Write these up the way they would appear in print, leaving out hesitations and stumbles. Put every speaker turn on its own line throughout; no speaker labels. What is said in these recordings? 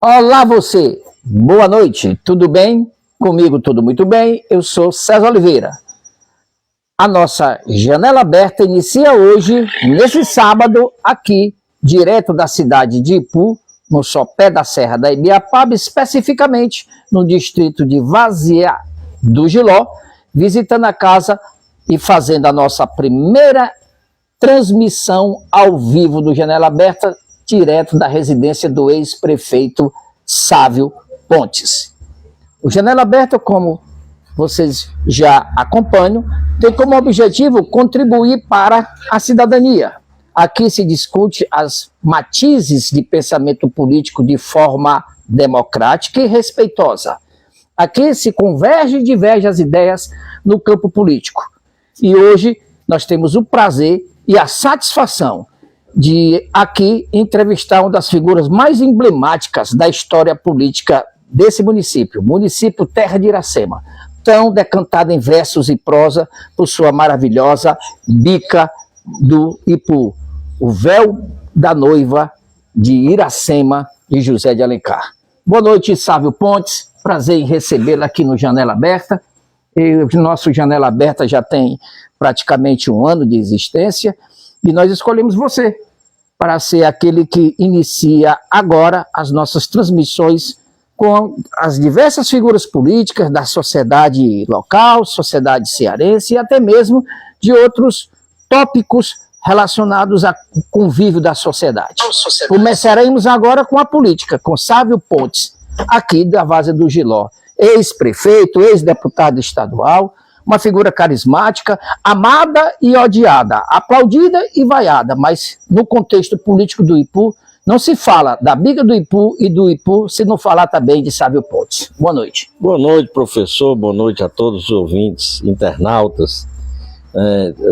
Olá você, boa noite, tudo bem? Comigo tudo muito bem, eu sou César Oliveira. A nossa janela aberta inicia hoje, nesse sábado, aqui, direto da cidade de Ipu, no sopé da Serra da Ibiapaba, especificamente no distrito de Várzea do Giló, visitando a casa e fazendo a nossa primeira transmissão ao vivo do Janela Aberta, direto da residência do ex-prefeito Sávio Pontes. O Janela Aberta, como vocês já acompanham, tem como objetivo contribuir para a cidadania. Aqui se discute as matizes de pensamento político de forma democrática e respeitosa. Aqui se converge e diverge as ideias no campo político. E hoje nós temos o prazer e a satisfação de aqui entrevistar uma das figuras mais emblemáticas da história política desse município, município Terra de Iracema, tão decantado em versos e prosa por sua maravilhosa Bica do Ipu, o véu da noiva de Iracema e José de Alencar. Boa noite, Sávio Pontes, prazer em recebê-lo aqui no Janela Aberta. O nosso Janela Aberta já tem praticamente 1 ano de existência, e nós escolhemos você para ser aquele que inicia agora as nossas transmissões com as diversas figuras políticas da sociedade local, sociedade cearense e até mesmo de outros tópicos relacionados ao convívio da sociedade. Começaremos agora com a política, com Sávio Pontes, aqui da Várzea do Giló, ex-prefeito, ex-deputado estadual, uma figura carismática, amada e odiada, aplaudida e vaiada, mas no contexto político do Ipu, não se fala da Bica do Ipu e do Ipu se não falar também de Sávio Pontes. Boa noite.
Boa noite, professor, boa noite a todos os ouvintes, internautas,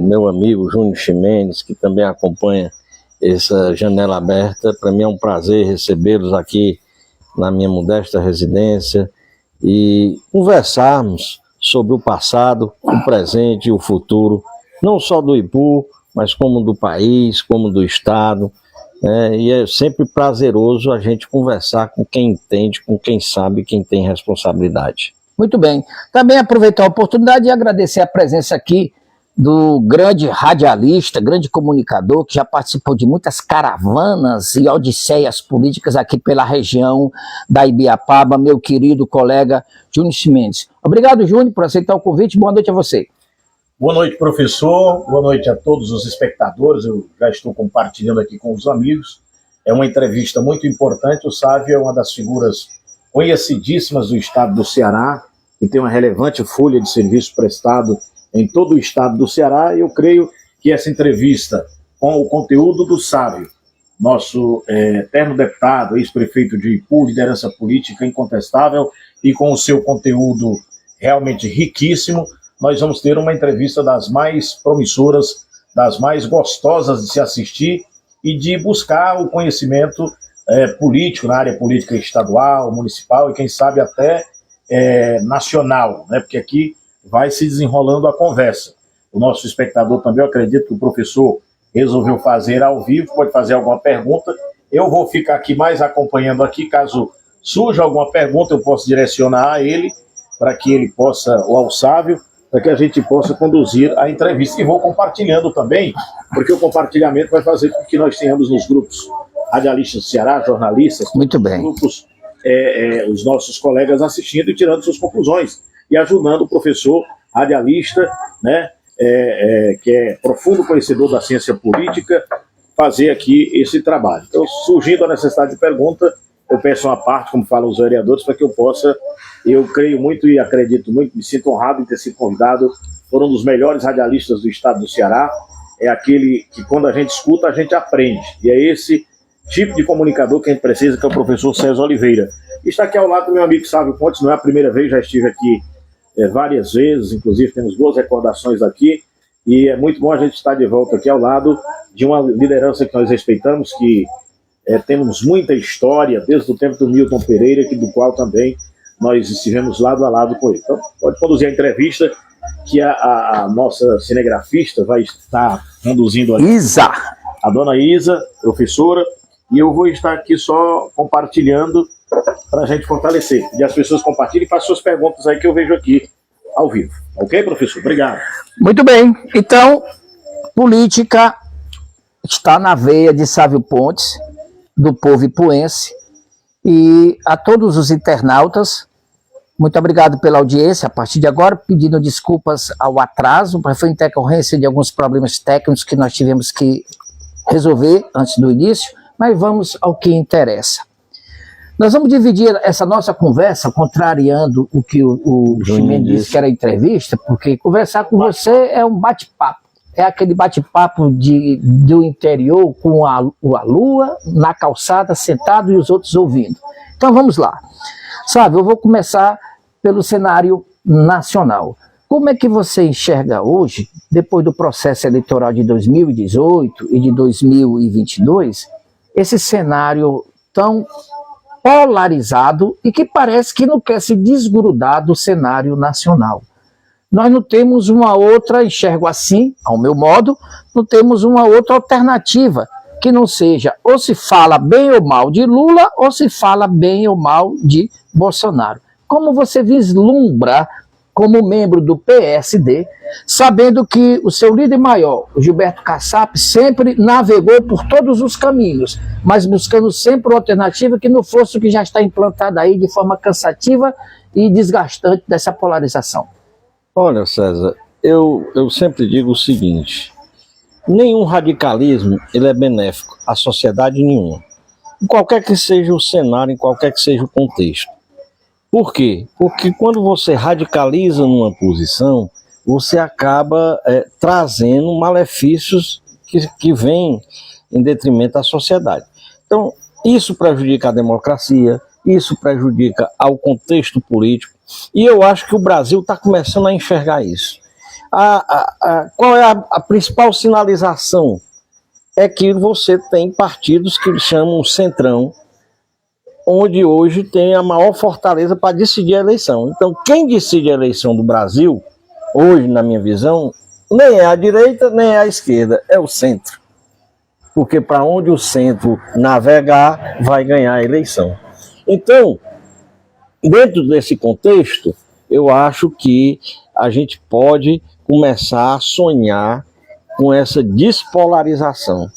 meu amigo Júnior Ximenes, que também acompanha essa janela aberta. Para mim é um prazer recebê-los aqui na minha modesta residência e conversarmos sobre o passado, o presente e o futuro, não só do Ipu, mas como do país, como do estado, e é sempre prazeroso a gente conversar com quem entende, com quem sabe, quem tem responsabilidade.
Muito bem. Também aproveitar a oportunidade e agradecer a presença aqui do grande radialista, grande comunicador, que já participou de muitas caravanas e odisseias políticas aqui pela região da Ibiapaba, meu querido colega Júnior Ximenes. Obrigado, Júnior, por aceitar o convite. Boa noite a você.
Boa noite, professor. Boa noite a todos os espectadores. Eu já estou compartilhando aqui com os amigos. É uma entrevista muito importante. O Sávio é uma das figuras conhecidíssimas do estado do Ceará, que tem uma relevante folha de serviço prestado em todo o estado do Ceará. E eu creio que essa entrevista, com o conteúdo do Sávio, nosso eterno deputado, ex-prefeito de Ipu, liderança política incontestável, e com o seu conteúdo realmente riquíssimo, nós vamos ter uma entrevista das mais promissoras, das mais gostosas de se assistir e de buscar o conhecimento político, na área política estadual, municipal e quem sabe até nacional, né? Porque aqui vai se desenrolando a conversa. O nosso espectador também, eu acredito que o professor resolveu fazer ao vivo, pode fazer alguma pergunta. Eu vou ficar aqui mais acompanhando aqui, caso surja alguma pergunta, eu posso direcionar a ele, para que ele possa, ou ao Sávio, para que a gente possa conduzir a entrevista. E vou compartilhando também, porque o compartilhamento vai fazer com que nós tenhamos nos grupos radialistas do Ceará, jornalistas,
muito bem,
grupos, os nossos colegas assistindo e tirando suas conclusões, e ajudando o professor radialista, né, que é profundo conhecedor da ciência política, fazer aqui esse trabalho. Então, surgindo a necessidade de pergunta, eu peço uma parte, como falam os vereadores, para que eu possa, eu creio muito e acredito muito, me sinto honrado em ter sido convidado por um dos melhores radialistas do estado do Ceará. É aquele que, quando a gente escuta, a gente aprende. E é esse tipo de comunicador que a gente precisa, que é o professor César Oliveira. E está aqui ao lado do meu amigo Sávio Pontes, não é a primeira vez, já estive aqui várias vezes, inclusive temos boas recordações aqui, e é muito bom a gente estar de volta aqui ao lado de uma liderança que nós respeitamos, que temos muita história, desde o tempo do Milton Pereira, do qual também nós estivemos lado a lado com ele. Então, pode conduzir a entrevista, que a nossa cinegrafista vai estar conduzindo aqui.
Isa.
A dona Isa, professora, e eu vou estar aqui só compartilhando para a gente fortalecer. E as pessoas compartilhem e façam suas perguntas aí que eu vejo aqui ao vivo. Ok, professor? Obrigado.
Muito bem. Então, política está na veia de Sávio Pontes, do povo ipuense. E a todos os internautas, muito obrigado pela audiência. A partir de agora, pedindo desculpas ao atraso, mas foi em decorrência de alguns problemas técnicos que nós tivemos que resolver antes do início, mas vamos ao que interessa. Nós vamos dividir essa nossa conversa, contrariando o que o Ximene disse que era entrevista, porque conversar com você é um bate-papo. É aquele bate-papo do interior com a lua na calçada, sentado e os outros ouvindo. Então vamos lá. Sabe, eu vou começar pelo cenário nacional. Como é que você enxerga hoje, depois do processo eleitoral de 2018 e de 2022, esse cenário tão polarizado e que parece que não quer se desgrudar do cenário nacional? Nós não temos uma outra, enxergo assim, ao meu modo, não temos uma outra alternativa que não seja ou se fala bem ou mal de Lula ou se fala bem ou mal de Bolsonaro. Como você vislumbra como membro do PSD, sabendo que o seu líder maior, o Gilberto Kassab, sempre navegou por todos os caminhos, mas buscando sempre uma alternativa que não fosse o que já está implantado aí de forma cansativa e desgastante dessa polarização?
Olha, César, eu sempre digo o seguinte: nenhum radicalismo ele é benéfico à sociedade nenhuma, em qualquer que seja o cenário, em qualquer que seja o contexto. Por quê? Porque quando você radicaliza numa posição, você acaba trazendo malefícios que vêm em detrimento da sociedade. Então, isso prejudica a democracia, isso prejudica ao contexto político, e eu acho que o Brasil está começando a enxergar isso. Qual é a principal sinalização? É que você tem partidos que eles chamam centrão, onde hoje tem a maior fortaleza para decidir a eleição. Então, quem decide a eleição do Brasil, hoje, na minha visão, nem é a direita, nem é a esquerda, é o centro. Porque para onde o centro navegar, vai ganhar a eleição. Então, dentro desse contexto, eu acho que a gente pode começar a sonhar com essa despolarização,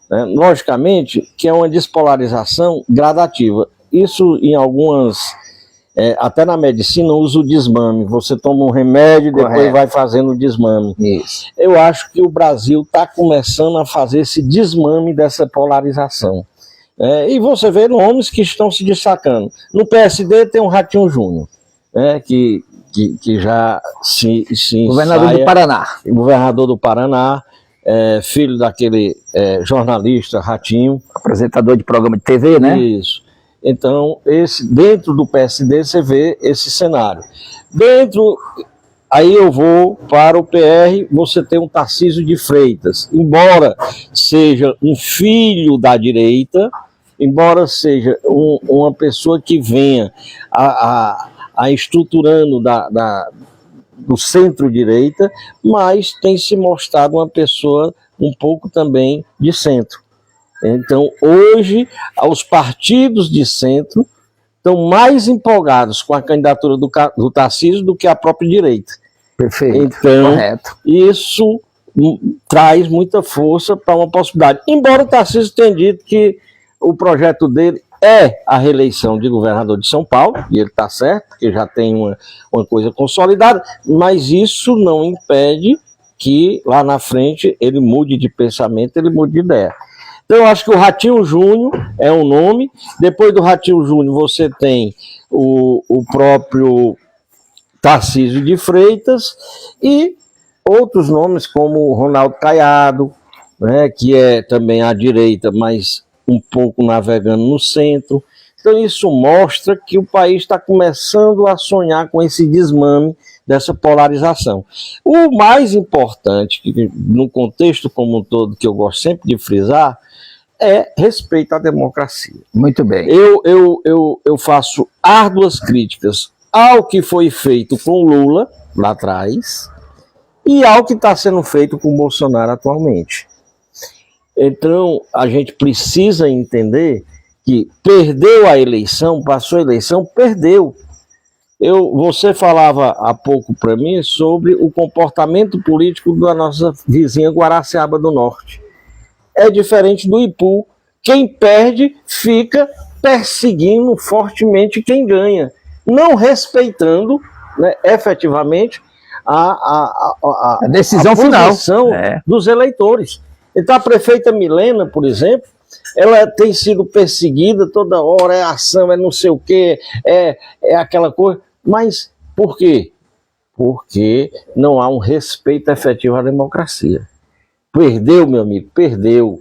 né? Logicamente que é uma despolarização gradativa. Isso em algumas, até na medicina, usa o desmame. Você toma um remédio e depois vai fazendo o desmame.
Isso.
Eu acho que o Brasil está começando a fazer esse desmame dessa polarização. E você vê nomes que estão se destacando. No PSD tem um Ratinho Júnior, que já se
governador do Paraná.
Governador do Paraná, filho daquele jornalista Ratinho.
Apresentador de programa de TV, né?
Isso. Então, dentro do PSD você vê esse cenário. Aí eu vou para o PR, você tem um Tarcísio de Freitas. Embora seja um filho da direita, embora seja uma pessoa que venha a estruturando do centro-direita, mas tem se mostrado uma pessoa um pouco também de centro. Então, hoje, os partidos de centro estão mais empolgados com a candidatura do Tarcísio do que a própria direita.
Perfeito,
então,
correto.
Isso traz muita força para uma possibilidade. Embora o Tarcísio tenha dito que o projeto dele é a reeleição de governador de São Paulo, e ele está certo, porque já tem uma coisa consolidada, mas isso não impede que lá na frente ele mude de pensamento, ele mude de ideia. Então eu acho que o Ratinho Júnior é um nome. Depois do Ratinho Júnior você tem o próprio Tarcísio de Freitas e outros nomes como o Ronaldo Caiado, né, que é também à direita, mas um pouco navegando no centro. Então isso mostra que o país está começando a sonhar com esse desmame dessa polarização. O mais importante, no contexto como um todo, que eu gosto sempre de frisar, é respeito à democracia.
Muito bem.
Eu faço árduas críticas ao que foi feito com Lula lá atrás e ao que está sendo feito com Bolsonaro atualmente. Então, a gente precisa entender que perdeu a eleição, passou a eleição, perdeu. Você falava há pouco para mim sobre o comportamento político da nossa vizinha Guaraciaba do Norte. É diferente do Ipu. Quem perde fica perseguindo fortemente quem ganha, não respeitando, né, efetivamente a
decisão final
dos eleitores. Então a prefeita Milena, por exemplo, ela tem sido perseguida toda hora, é ação, é não sei o quê, é aquela coisa. Mas por quê? Porque não há um respeito efetivo à democracia. Perdeu, meu amigo, perdeu.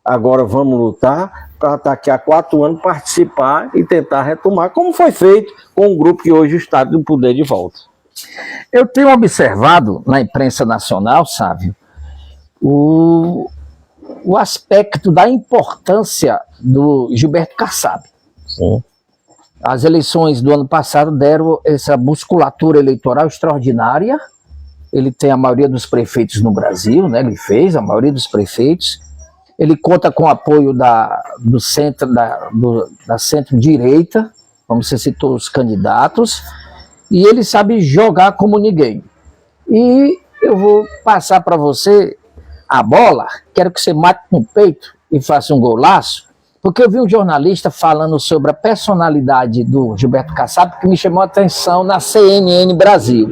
Agora vamos lutar para daqui a 4 anos participar e tentar retomar, como foi feito com o grupo que hoje está no poder de volta.
Eu tenho observado na imprensa nacional, Sávio, o aspecto da importância do Gilberto Kassab.
Sim.
As eleições do ano passado deram essa musculatura eleitoral extraordinária. Ele tem a maioria dos prefeitos no Brasil, né? Ele fez a maioria dos prefeitos. Ele conta com o apoio do centro, da centro-direita, como você citou, os candidatos, e ele sabe jogar como ninguém. E eu vou passar para você a bola, quero que você mate no peito e faça um golaço, porque eu vi um jornalista falando sobre a personalidade do Gilberto Kassab, que me chamou a atenção na CNN Brasil.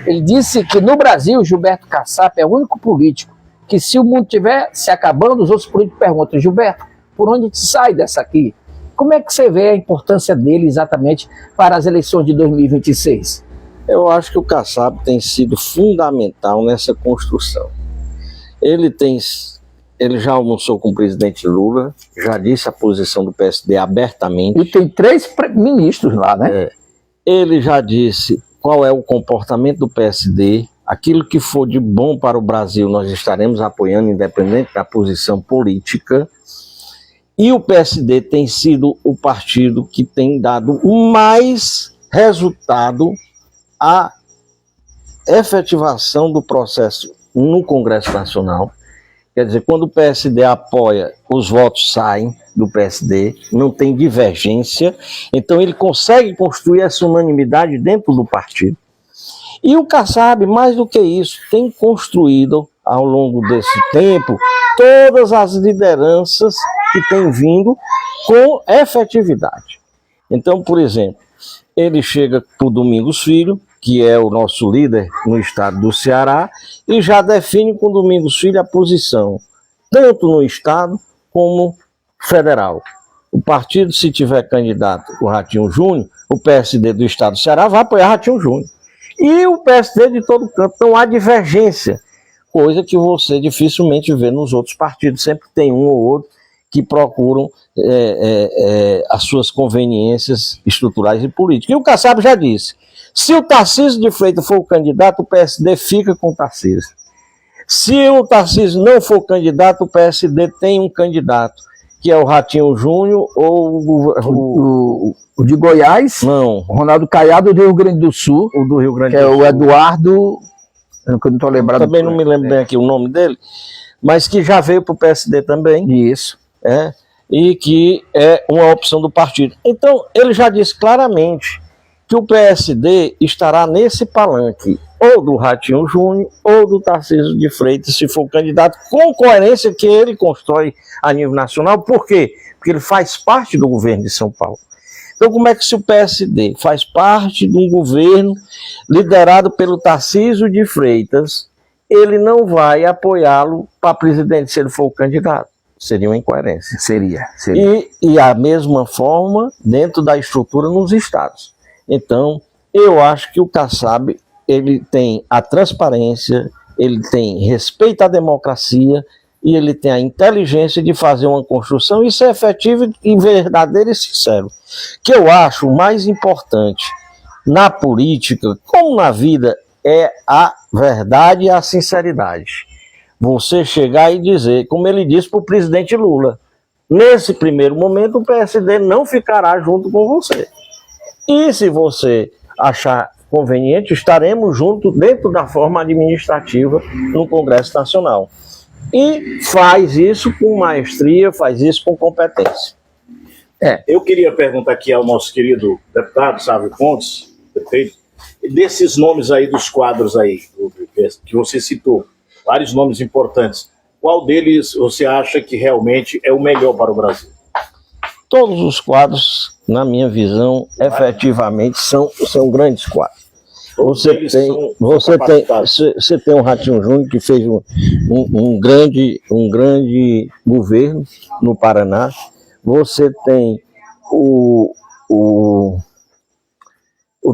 Ele disse que no Brasil, Gilberto Kassab é o único político que, se o mundo estiver se acabando, os outros políticos perguntam: Gilberto, por onde te sai dessa aqui? Como é que você vê a importância dele exatamente para as eleições de 2026?
Eu acho que o Kassab tem sido fundamental nessa construção. Ele já almoçou com o presidente Lula, já disse a posição do PSD abertamente.
E tem 3 ministros lá, né?
Ele já disse qual é o comportamento do PSD. Aquilo que for de bom para o Brasil, nós estaremos apoiando, independente da posição política. E o PSD tem sido o partido que tem dado mais resultado à efetivação do processo no Congresso Nacional. Quer dizer, quando o PSD apoia, os votos saem do PSD, não tem divergência, então ele consegue construir essa unanimidade dentro do partido. E o Kassab, mais do que isso, tem construído, ao longo desse tempo, todas as lideranças que têm vindo com efetividade. Então, por exemplo, ele chega para o Domingos Filho, que é o nosso líder no estado do Ceará, e já define com o Domingos Filho a posição, tanto no estado como federal. O partido, se tiver candidato o Ratinho Júnior, o PSD do estado do Ceará vai apoiar Ratinho Júnior. E o PSD de todo canto, não há divergência, coisa que você dificilmente vê nos outros partidos. Sempre tem um ou outro que procuram as suas conveniências estruturais e políticas. E o Kassab já disse: se o Tarcísio de Freitas for o candidato, o PSD fica com o Tarcísio. Se o Tarcísio não for candidato, o PSD tem um candidato, que é o Ratinho Júnior ou
o de Goiás,
não,
Ronaldo Caiado, do Rio Grande do Sul,
o do Rio Grande
que
do Sul.
É o Eduardo, eu não estou lembrado.
Também não me lembro bem aqui o nome dele, mas que já veio para o PSD também.
Isso.
E que é uma opção do partido. Então, ele já disse claramente que o PSD estará nesse palanque, ou do Ratinho Júnior, ou do Tarcísio de Freitas, se for o candidato, com coerência que ele constrói a nível nacional. Por quê? Porque ele faz parte do governo de São Paulo. Então, como é que se o PSD faz parte de um governo liderado pelo Tarcísio de Freitas, ele não vai apoiá-lo para presidente se ele for o candidato? Seria uma incoerência.
Seria.
E a mesma forma dentro da estrutura nos estados. Então, eu acho que o Kassab, ele tem a transparência, ele tem respeito à democracia e ele tem a inteligência de fazer uma construção e ser efetivo e verdadeiro e sincero. Que eu acho o mais importante na política, como na vida, é a verdade e a sinceridade. Você chegar e dizer, como ele disse para o presidente Lula: nesse primeiro momento o PSD não ficará junto com você. E se você achar conveniente, estaremos juntos dentro da forma administrativa no Congresso Nacional. E faz isso com maestria, faz isso com competência.
Eu queria perguntar aqui ao nosso querido deputado Sávio Pontes, prefeito, desses nomes aí dos quadros aí, que você citou, vários nomes importantes, qual deles você acha que realmente é o melhor para o Brasil?
Todos os quadros, na minha visão, efetivamente são grandes quadros. Você tem um Ratinho Júnior que fez um grande governo no Paraná. Você tem o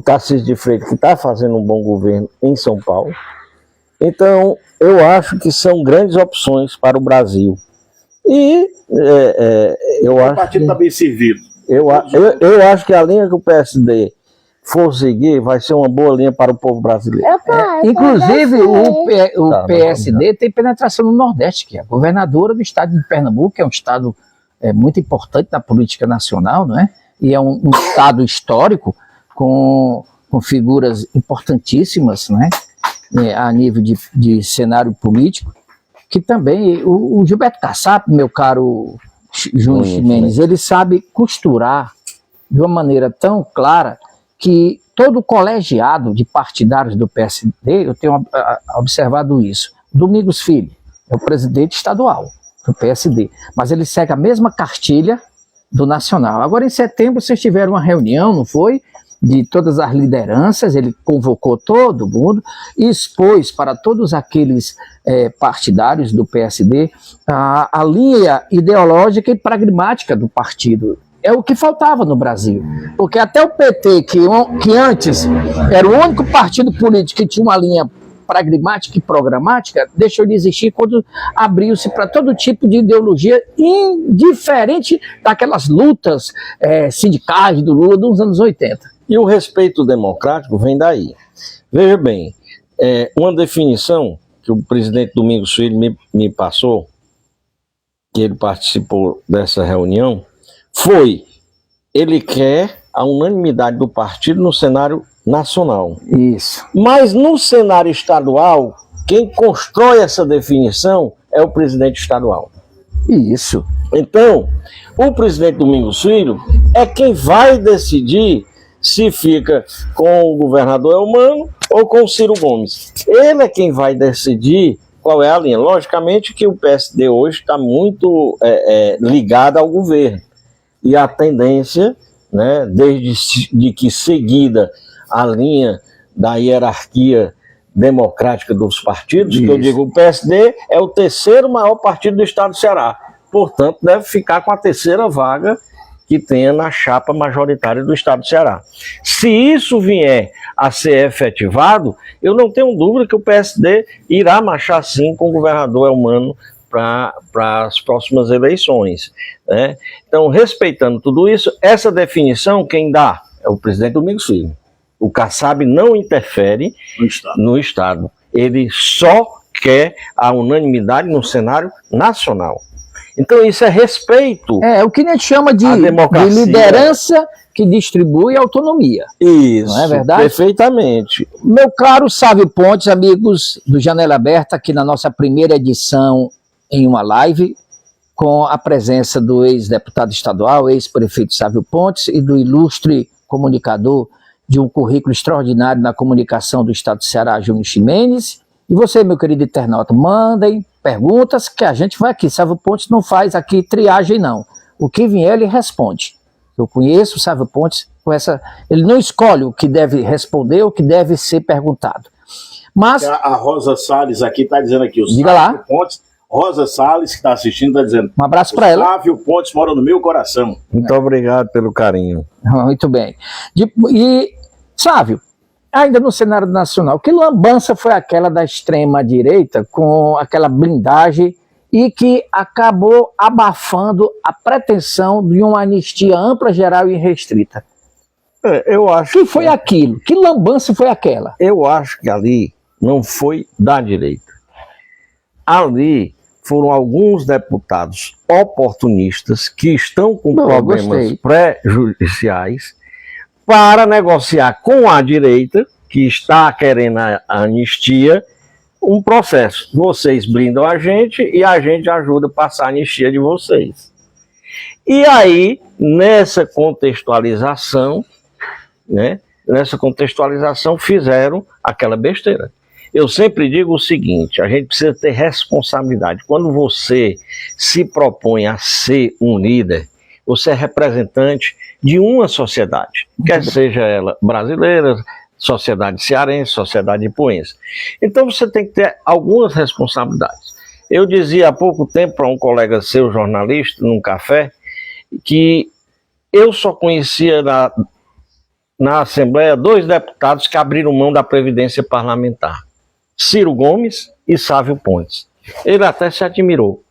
Tarcísio de Freitas, que está fazendo um bom governo em São Paulo. Então, eu acho que são grandes opções para o Brasil. E eu acho. O partido está bem servido. Eu acho que a linha que o PSD for seguir vai ser uma boa linha para o povo brasileiro.
Inclusive, o PSD tem penetração no Nordeste, que é a governadora do estado de Pernambuco, que é um estado muito importante na política nacional, não é? E é um estado histórico com figuras importantíssimas, não é? A nível de cenário político, que também o Gilberto Kassab, meu caro Júnior Ximenes, ele sabe costurar de uma maneira tão clara que todo colegiado de partidários do PSD, eu tenho observado isso. Domingos Filho é o presidente estadual do PSD, mas ele segue a mesma cartilha do Nacional. Agora, em setembro, vocês tiveram uma reunião, não foi? De todas as lideranças, ele convocou todo mundo e expôs para todos aqueles partidários do PSD a linha ideológica e pragmática do partido. É o que faltava no Brasil, porque até o PT, que antes era o único partido político que tinha uma linha pragmática e programática, deixou de existir quando abriu-se para todo tipo de ideologia, indiferente daquelas lutas sindicais do Lula dos anos 80.
E o respeito democrático vem daí. Veja bem, uma definição que o presidente Domingos Filho me passou, que ele participou dessa reunião, foi: ele quer a unanimidade do partido no cenário nacional.
Isso.
Mas no cenário estadual, quem constrói essa definição é o presidente estadual.
Isso.
Então, o presidente Domingos Filho é quem vai decidir se fica com o governador Elmano ou com o Ciro Gomes. Ele é quem vai decidir qual é a linha. Logicamente que o PSD hoje está muito ligado ao governo. E a tendência, né, desde que seguida a linha da hierarquia democrática dos partidos, que eu digo, o PSD é o terceiro maior partido do estado do Ceará. Portanto, deve ficar com a terceira vaga que tenha na chapa majoritária do estado do Ceará. Se isso vier a ser efetivado, eu não tenho dúvida que o PSD irá marchar sim com o governador Elmano para as próximas eleições, né? Então, respeitando tudo isso, essa definição quem dá é o presidente Domingos Filho. O Kassab não interfere no Estado. Ele só quer a unanimidade no cenário nacional. Então isso é respeito.
É o que a gente chama de liderança que distribui autonomia.
Isso,
não é verdade?
Perfeitamente.
Meu caro Sávio Pontes, amigos do Janela Aberta, aqui na nossa primeira edição em uma live, com a presença do ex-deputado estadual, ex-prefeito Sávio Pontes e do ilustre comunicador de um currículo extraordinário na comunicação do estado do Ceará, Júnior Ximenes. E você, meu querido internauta, mandem perguntas que a gente vai aqui. Sávio Pontes não faz aqui triagem, não. O que vier, ele responde. Eu conheço o Sávio Pontes com essa... Ele não escolhe o que deve responder, o que deve ser perguntado. Mas...
A Rosa Salles aqui está dizendo aqui,
diga lá.
Pontes, Rosa Salles, que está assistindo, está dizendo...
Um abraço para ela.
Sávio Pontes mora no meu coração.
Muito obrigado pelo carinho.
Muito bem. E, Sávio, ainda no cenário nacional, que lambança foi aquela da extrema-direita com aquela blindagem e que acabou abafando a pretensão de uma anistia ampla, geral e restrita?
Eu acho
que foi aquilo? Que lambança foi aquela?
Eu acho que ali não foi da direita. Ali foram alguns deputados oportunistas que estão com problemas pré-judiciais para negociar com a direita, que está querendo a anistia, um processo. Vocês blindam a gente e a gente ajuda a passar a anistia de vocês. E aí, nessa contextualização, né, fizeram aquela besteira. Eu sempre digo o seguinte, a gente precisa ter responsabilidade. Quando você se propõe a ser um líder, você é representante de uma sociedade, quer seja ela brasileira, sociedade cearense, sociedade ipuense. Então você tem que ter algumas responsabilidades. Eu dizia há pouco tempo para um colega seu, jornalista, num café, que eu só conhecia na Assembleia 2 deputados que abriram mão da Previdência Parlamentar. Ciro Gomes e Sávio Pontes. Ele até se admirou.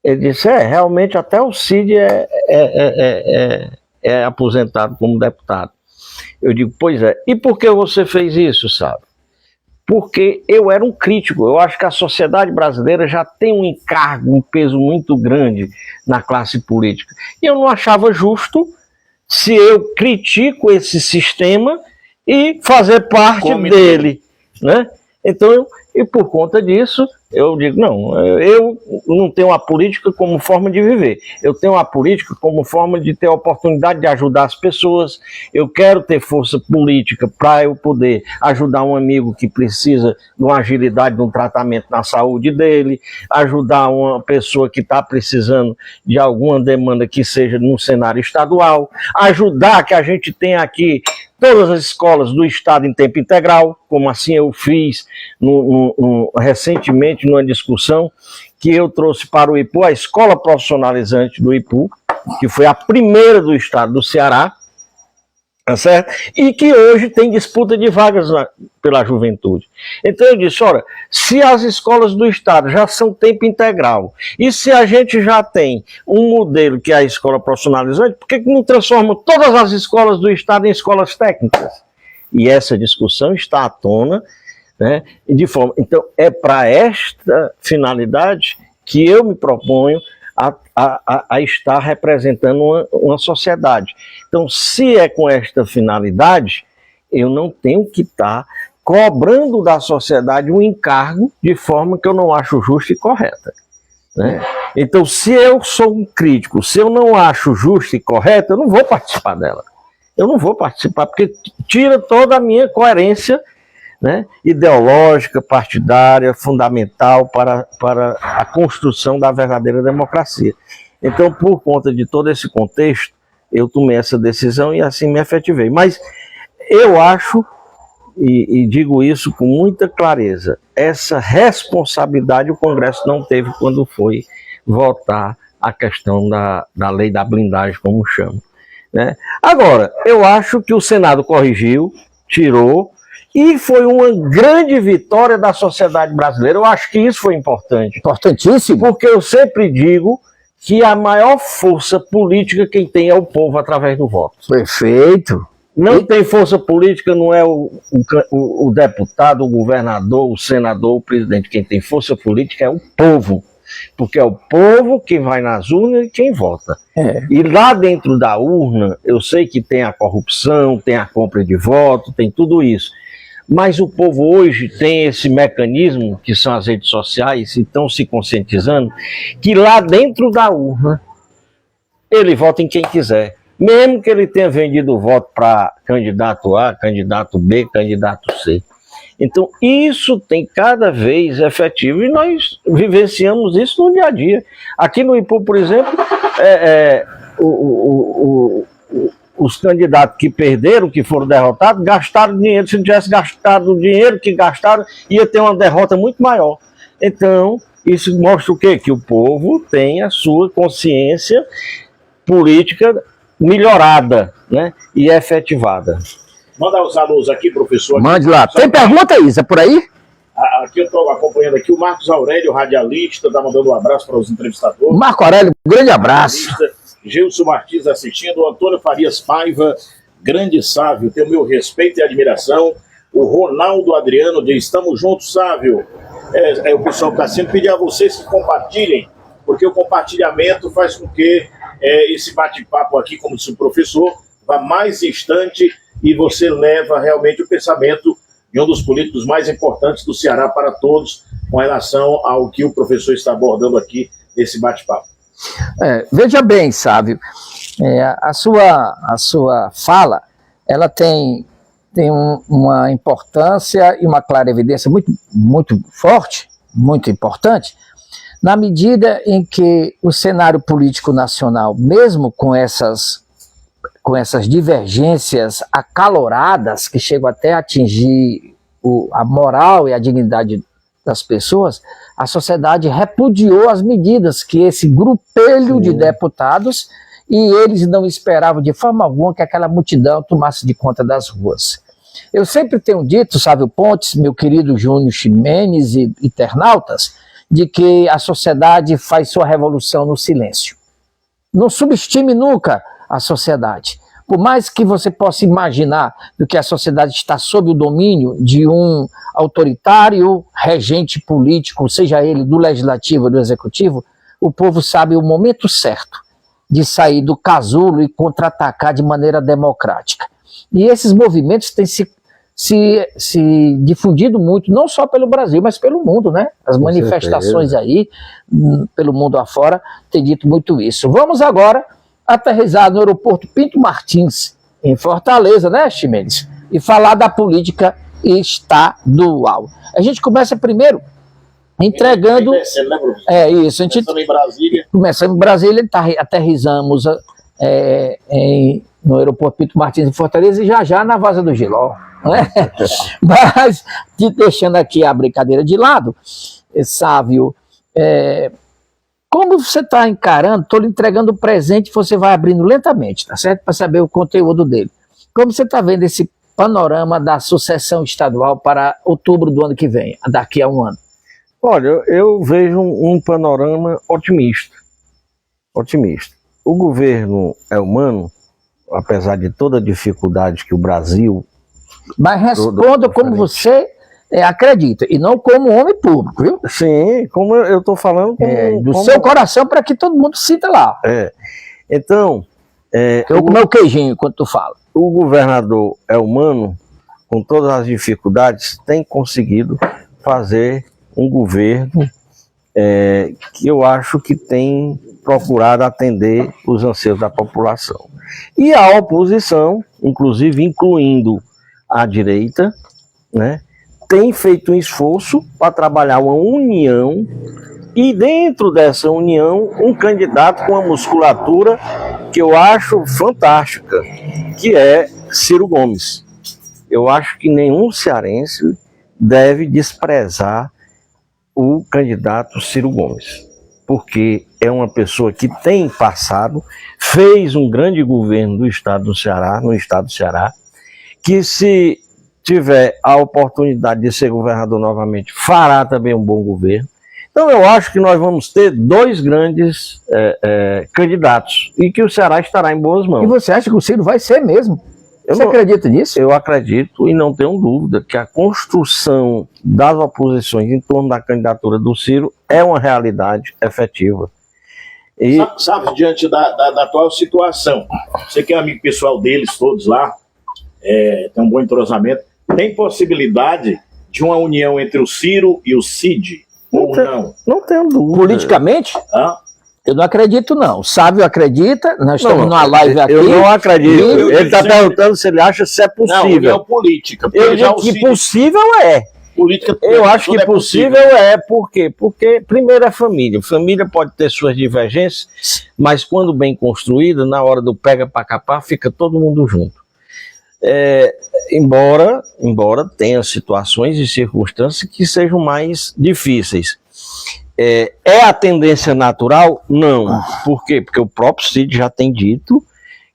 Ele disse, realmente até o Cid é aposentado como deputado. Eu digo, pois é. E por que você fez isso, sabe? Porque eu era um crítico. Eu acho que a sociedade brasileira já tem um encargo, um peso muito grande na classe política. E eu não achava justo se eu critico esse sistema e fazer parte dele, né? Então, e por conta disso, eu digo, não, eu não tenho a política como forma de viver. Eu tenho a política como forma de ter a oportunidade de ajudar as pessoas. Eu quero ter força política para eu poder ajudar um amigo que precisa de uma agilidade, de um tratamento na saúde dele, ajudar uma pessoa que está precisando de alguma demanda que seja no cenário estadual, ajudar que a gente tenha aqui todas as escolas do Estado em tempo integral, como assim eu fiz recentemente numa discussão que eu trouxe para o IPU, a escola profissionalizante do IPU, que foi a primeira do Estado do Ceará, tá certo? E que hoje tem disputa de vagas pela juventude. Então eu disse, olha, se as escolas do Estado já são tempo integral, e se a gente já tem um modelo que é a escola profissionalizante, por que não transforma todas as escolas do Estado em escolas técnicas? E essa discussão está à tona, né? Então é para esta finalidade que eu me proponho a estar representando uma sociedade. Então, se é com esta finalidade, eu não tenho que estar cobrando da sociedade um encargo de forma que eu não acho justa e correta, né? Então, se eu sou um crítico, se eu não acho justa e correta, eu não vou participar dela. Eu não vou participar, porque tira toda a minha coerência, né, ideológica, partidária, fundamental para a construção da verdadeira democracia. Então, por conta de todo esse contexto, eu tomei essa decisão e assim me efetivei. Mas eu acho, e digo isso com muita clareza, essa responsabilidade o Congresso não teve quando foi votar a questão da lei da blindagem, como chama, né? Agora, eu acho que o Senado corrigiu, tirou, e foi uma grande vitória da sociedade brasileira. Eu acho que isso foi importante.
Importantíssimo.
Porque eu sempre digo que a maior força política quem tem é o povo através do voto.
Perfeito.
Não tem força política, não é o deputado, o governador, o senador, o presidente. Quem tem força política é o povo. Porque é o povo quem vai nas urnas e quem vota. E lá dentro da urna, eu sei que tem a corrupção, tem a compra de voto, tem tudo isso. Mas o povo hoje tem esse mecanismo, que são as redes sociais, e estão se conscientizando, que lá dentro da urna, ele vota em quem quiser. Mesmo que ele tenha vendido o voto para candidato A, candidato B, candidato C. Então, isso tem cada vez efetivo, e nós vivenciamos isso no dia a dia. Aqui no IPU, por exemplo, os candidatos que perderam, que foram derrotados, gastaram dinheiro. Se não tivesse gastado o dinheiro que gastaram, ia ter uma derrota muito maior. Então, isso mostra o quê? Que o povo tem a sua consciência política melhorada, né, e efetivada.
Manda os alunos aqui, professor.
Mande lá. Tem pergunta, Isa, por aí?
Aqui eu estou acompanhando aqui o Marcos Aurélio, radialista, está mandando um abraço para os entrevistadores.
Marco Aurélio, um grande abraço.
Gilson Martins assistindo, o Antônio Farias Paiva, grande Sávio, tem o meu respeito e admiração. O Ronaldo Adriano diz, estamos juntos, Sávio. O pessoal está sempre pedindo a vocês que compartilhem, porque o compartilhamento faz com que esse bate-papo aqui, como disse o professor, vá mais distante e você leva realmente o pensamento de um dos políticos mais importantes do Ceará para todos, com relação ao que o professor está abordando aqui nesse bate-papo.
Veja bem, Sávio, a sua fala, ela tem uma importância e uma clara evidência muito, muito forte, muito importante, na medida em que o cenário político nacional, mesmo com essas divergências acaloradas, que chegam até a atingir a moral e a dignidade das pessoas, a sociedade repudiou as medidas que esse grupelho de deputados, e eles não esperavam de forma alguma que aquela multidão tomasse de conta das ruas. Eu sempre tenho dito, Sávio Pontes, meu querido Júnior Ximenes e internautas, de que a sociedade faz sua revolução no silêncio. Não subestime nunca a sociedade. Por mais que você possa imaginar que a sociedade está sob o domínio de um autoritário regente político, seja ele do legislativo ou do executivo, o povo sabe o momento certo de sair do casulo e contra-atacar de maneira democrática. E esses movimentos têm se difundido muito, não só pelo Brasil, mas pelo mundo, né? As manifestações aí, pelo mundo afora, têm dito muito isso. Vamos agora aterrissar no aeroporto Pinto Martins, em Fortaleza, né, Ximenes? E falar da política estadual. A gente começa primeiro entregando... Isso. A gente começamos em Brasília. Começamos em Brasília, aterrissamos no aeroporto Pinto Martins, em Fortaleza, e já na Vaza do Giló. Né? Mas, deixando aqui a brincadeira de lado, Sávio, como você está encarando, estou lhe entregando o presente, você vai abrindo lentamente, tá certo? Para saber o conteúdo dele. Como você está vendo esse panorama da sucessão estadual para outubro do ano que vem, daqui a um ano?
Olha, eu vejo um panorama otimista. O governo é humano, apesar de toda a dificuldade que o Brasil...
Mas responda como você acredita, e não como homem público, viu?
Sim, como eu estou falando...
do seu coração, para que todo mundo sinta lá.
Então...
eu comer o queijinho enquanto tu fala.
O governador é humano, com todas as dificuldades, tem conseguido fazer um governo que eu acho que tem procurado atender os anseios da população. E a oposição, inclusive incluindo a direita, né, tem feito um esforço para trabalhar uma união, e dentro dessa união, um candidato com uma musculatura que eu acho fantástica, que é Ciro Gomes. Eu acho que nenhum cearense deve desprezar o candidato Ciro Gomes, porque é uma pessoa que tem passado, fez um grande governo do estado do Ceará, no estado do Ceará, que se tiver a oportunidade de ser governador novamente, fará também um bom governo. Então eu acho que nós vamos ter dois grandes candidatos, e que o Ceará estará em boas mãos.
E você acha que o Ciro vai ser mesmo? Você acredita nisso?
Eu acredito, e não tenho dúvida, que a construção das oposições em torno da candidatura do Ciro é uma realidade efetiva.
E... Sabe, diante da atual situação, você que é amigo pessoal deles todos lá, tem um bom entrosamento, tem possibilidade de uma união entre o Ciro e o Cid?
Não tenho dúvida.
Politicamente? Eu não acredito, não. O Sávio acredita, nós estamos numa live aqui.
Eu não acredito. Ele está perguntando se ele acha se é possível. Não,
união política.
Eu digo que possível é. Eu acho que possível por quê? Porque, primeiro, é família. Família pode ter suas divergências, mas quando bem construída, na hora do pega para capar, fica todo mundo junto. Embora tenha situações e circunstâncias que sejam mais difíceis. É a tendência natural? Não. Por quê? Porque o próprio Cid já tem dito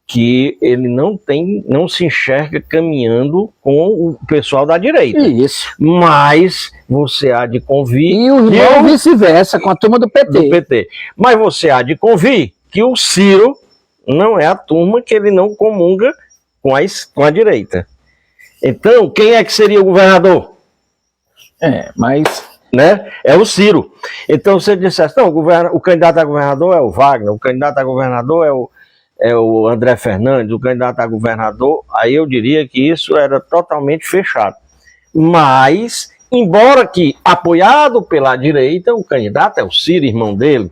que ele não se enxerga caminhando com o pessoal da direita.
Isso.
Mas você há de convir...
E o irmão vice-versa, com a turma do PT.
Mas você há de convir que o Ciro não é a turma que ele não comunga com a direita. Então, quem é que seria o governador? Né? É o Ciro. Então, se ele dissesse, não, o candidato a governador é o Wagner, o candidato a governador é o André Fernandes, o candidato a governador, aí eu diria que isso era totalmente fechado. Mas, embora que apoiado pela direita, o candidato é o Ciro, irmão dele.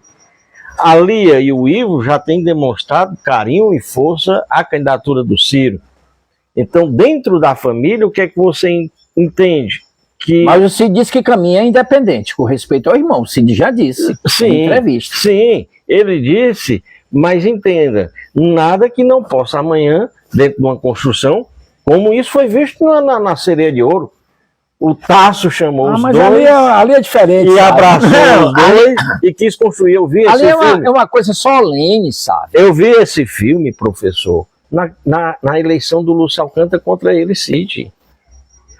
a Lia e o Ivo já têm demonstrado carinho e força à candidatura do Ciro. Então, dentro da família, o que é que você entende?
Mas o Cid disse que caminha independente, com respeito ao irmão. O Cid já disse em entrevista.
Sim, ele disse, mas entenda, nada que não possa amanhã, dentro de uma construção, como isso foi visto na Sereia de Ouro. O Tasso chamou os
mas
dois
ali é diferente,
e
sabe?
abraçou os dois e quis construir. Eu vi
ali
esse filme.
É uma coisa solene, sabe?
Eu vi esse filme, professor, na eleição do Lúcio Alcântara contra ele, Cid.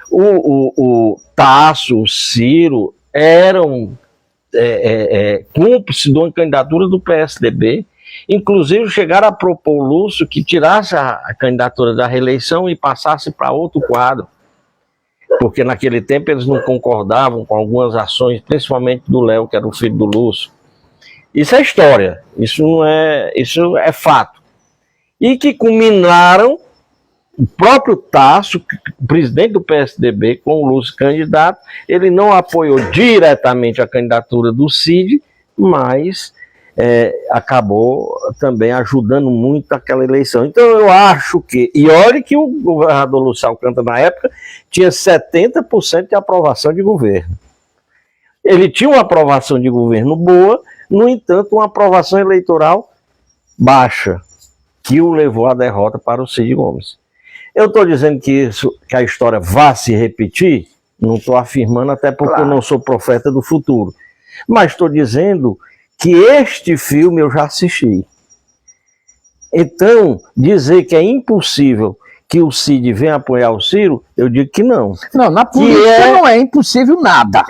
O Tasso, o Ciro eram cúmplices de uma candidatura do PSDB. Inclusive chegaram a propor o Lúcio que tirasse a candidatura da reeleição e passasse para outro quadro. Porque naquele tempo eles não concordavam com algumas ações, principalmente do Léo, que era o filho do Lúcio. Isso é história, isso é fato. E que culminaram o próprio Tasso, presidente do PSDB, com o Lúcio candidato. Ele não apoiou diretamente a candidatura do Cid, mas acabou também ajudando muito aquela eleição. Então eu acho que, e olha que o governador Lúcio Alcântara na época tinha 70% de aprovação de governo. Ele tinha uma aprovação de governo boa, no entanto uma aprovação eleitoral baixa, que o levou à derrota para o Cid Gomes. Eu estou dizendo que a história vá se repetir, não estou afirmando, até porque eu não sou profeta do futuro, mas estou dizendo que este filme eu já assisti. Então, dizer que é impossível que o Cid venha apoiar o Ciro, eu digo que não.
Não, na política não é impossível nada.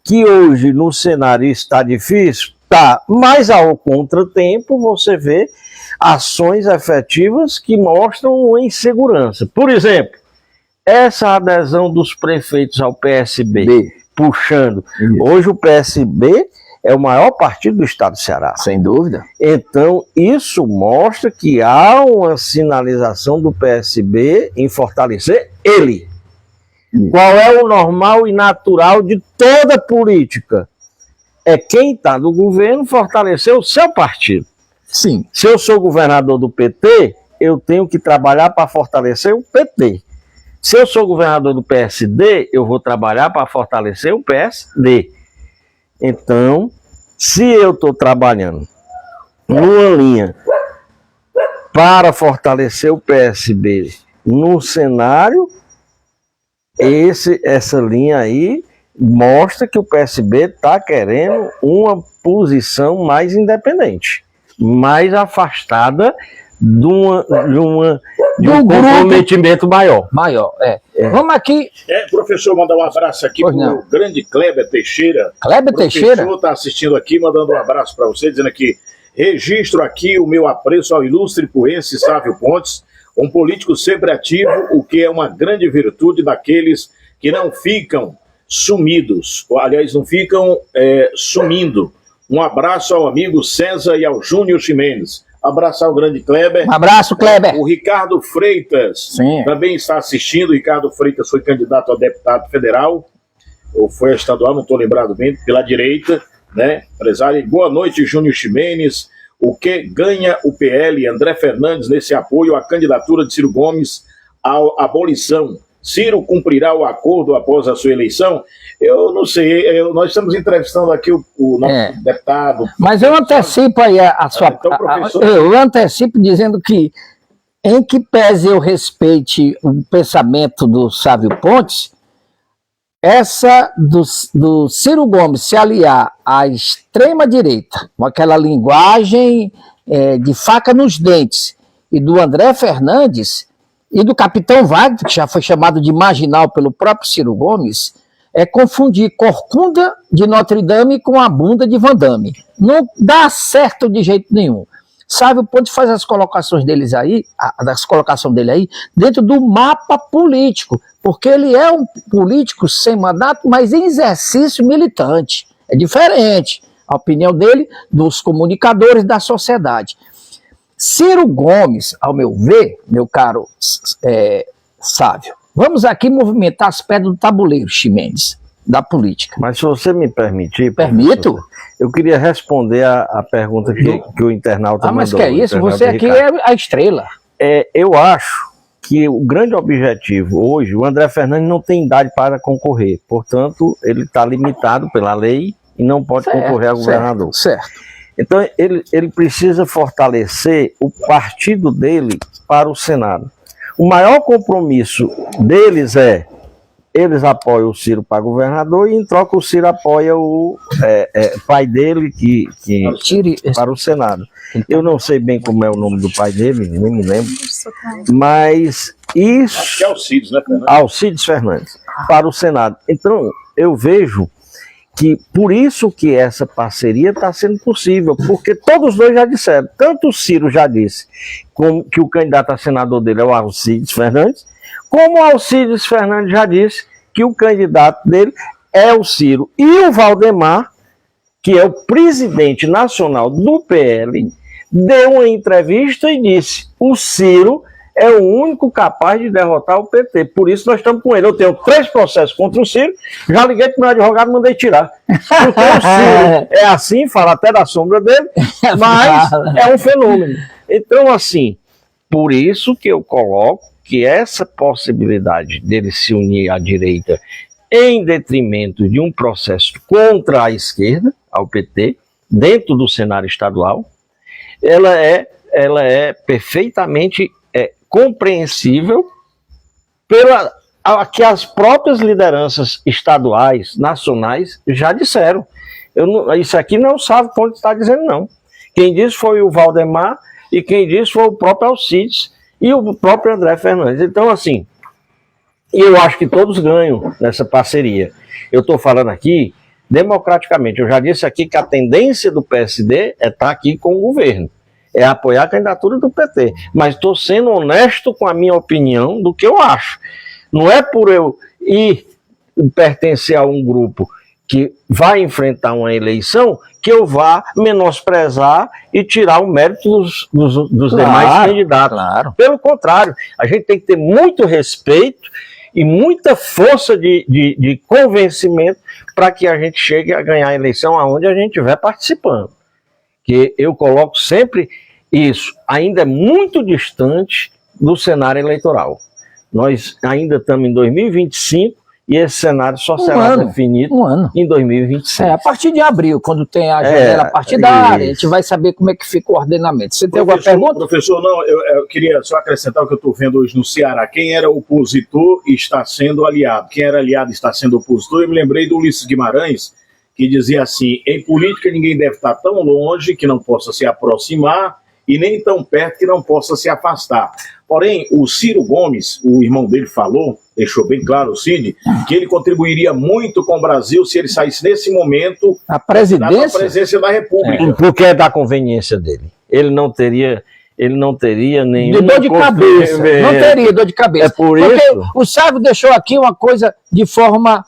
Que hoje no cenário está difícil, tá, mas ao contratempo você vê ações efetivas que mostram insegurança. Por exemplo, essa adesão dos prefeitos ao PSB, puxando. Isso. Hoje o PSB é o maior partido do estado do Ceará.
Sem dúvida.
Então, isso mostra que há uma sinalização do PSB em fortalecer ele. Isso. Qual é o normal e natural de toda política? É quem está no governo fortalecer o seu partido.
Sim.
Se eu sou governador do PT, eu tenho que trabalhar para fortalecer o PT. Se eu sou governador do PSD, eu vou trabalhar para fortalecer o PSD. Então, se eu estou trabalhando numa linha para fortalecer o PSB no cenário, essa linha aí mostra que o PSB está querendo uma posição mais independente, mais afastada de um comprometimento maior.
Vamos aqui.
Professor, mandar um abraço aqui para o grande Kleber Teixeira.
Kleber Teixeira? O
professor está assistindo aqui, mandando um abraço para você, dizendo aqui: registro aqui o meu apreço ao ilustre poense Sávio Pontes, um político sempre ativo, o que é uma grande virtude daqueles que não ficam sumidos, aliás, não ficam sumindo. Um abraço ao amigo César e ao Júnior Ximenes. Abraçar o grande Kleber.
Um abraço, Kleber.
O Ricardo Freitas também está assistindo. O Ricardo Freitas foi candidato a deputado federal, ou foi a estadual, não estou lembrado bem, pela direita, né? Empresário. Boa noite, Júnior Ximenes. O que ganha o PL, André Fernandes, nesse apoio à candidatura de Ciro Gomes à abolição? Ciro cumprirá o acordo após a sua eleição? Eu não sei, nós estamos entrevistando aqui o nosso deputado.
Mas eu antecipo aí a sua...
Então, professor...
Eu antecipo dizendo que, em que pese eu respeite o pensamento do Sávio Pontes, essa do Ciro Gomes se aliar à extrema-direita, com aquela linguagem de faca nos dentes, e do André Fernandes e do Capitão Wagner, que já foi chamado de marginal pelo próprio Ciro Gomes, é confundir Corcunda de Notre Dame com a bunda de Van Damme. Não dá certo de jeito nenhum. Sávio Pontes faz as colocações dele aí dentro do mapa político, porque ele é um político sem mandato, mas em exercício militante. É diferente a opinião dele dos comunicadores da sociedade. Ciro Gomes, ao meu ver, meu caro Sávio, vamos aqui movimentar as pedras do tabuleiro, Ximenes. da política.
Mas se você me permitir...
Permito?
Eu queria responder a pergunta que o internauta mandou.
Mas que é isso? Você aqui é a estrela.
Eu acho que o grande objetivo hoje, o André Fernandes não tem idade para concorrer, portanto, ele está limitado pela lei e não pode concorrer a governador.
Certo.
Então, ele precisa fortalecer o partido dele para o Senado. O maior compromisso deles eles apoiam o Ciro para governador e em troca o Ciro apoia o pai dele para o Senado. Eu não sei bem como é o nome do pai dele, nem me lembro, mas isso...
Acho que é Alcides, né, Fernando?
Alcides Fernandes, para o Senado. Então, eu vejo que por isso que essa parceria está sendo possível, porque todos os dois já disseram, tanto o Ciro já disse que o candidato a senador dele é o Alcides Fernandes, como o Alcides Fernandes já disse que o candidato dele é o Ciro. E o Valdemar, que é o presidente nacional do PL, deu uma entrevista e disse: o Ciro é o único capaz de derrotar o PT. Por isso nós estamos com ele. Eu tenho 3 processos contra o Ciro, já liguei para o meu advogado e mandei tirar. Porque o Ciro é assim, fala até da sombra dele, mas é um fenômeno. Então, assim, por isso que eu coloco que essa possibilidade dele se unir à direita em detrimento de um processo contra a esquerda, ao PT, dentro do cenário estadual, ela é perfeitamente compreensível pela que as próprias lideranças estaduais, nacionais, já disseram. Isso aqui não é o Sávio Ponte está dizendo, não. Quem disse foi o Valdemar e quem disse foi o próprio Alcides e o próprio André Fernandes. Então, assim, eu acho que todos ganham nessa parceria. Eu estou falando aqui democraticamente. Eu já disse aqui que a tendência do PSD é estar aqui com o governo, é apoiar a candidatura do PT. Mas estou sendo honesto com a minha opinião do que eu acho. Não é por eu pertencer a um grupo que vai enfrentar uma eleição que eu vá menosprezar e tirar o mérito dos demais candidatos.
Claro.
Pelo contrário, a gente tem que ter muito respeito e muita força de convencimento para que a gente chegue a ganhar a eleição aonde a gente estiver participando. Que eu coloco sempre isso, ainda é muito distante do cenário eleitoral. Nós ainda estamos em 2025 e esse cenário só será definido em 2025.
A partir de abril, quando tem a janela partidária, a gente vai saber como é que fica o ordenamento. Você tem alguma pergunta?
Professor, não, eu queria só acrescentar o que eu estou vendo hoje no Ceará. Quem era opositor está sendo aliado. Quem era aliado está sendo opositor. Eu me lembrei do Ulisses Guimarães, que dizia assim: em política ninguém deve estar tão longe que não possa se aproximar e nem tão perto que não possa se afastar. Porém, o Ciro Gomes, o irmão dele falou, deixou bem claro, o Cid, que ele contribuiria muito com o Brasil se ele saísse nesse momento
a presidência
da República.
Porque é da conveniência dele. Ele não teria nenhum...
dor de cabeça. Não teria dor de cabeça.
É por isso.
O Sávio deixou aqui uma coisa de forma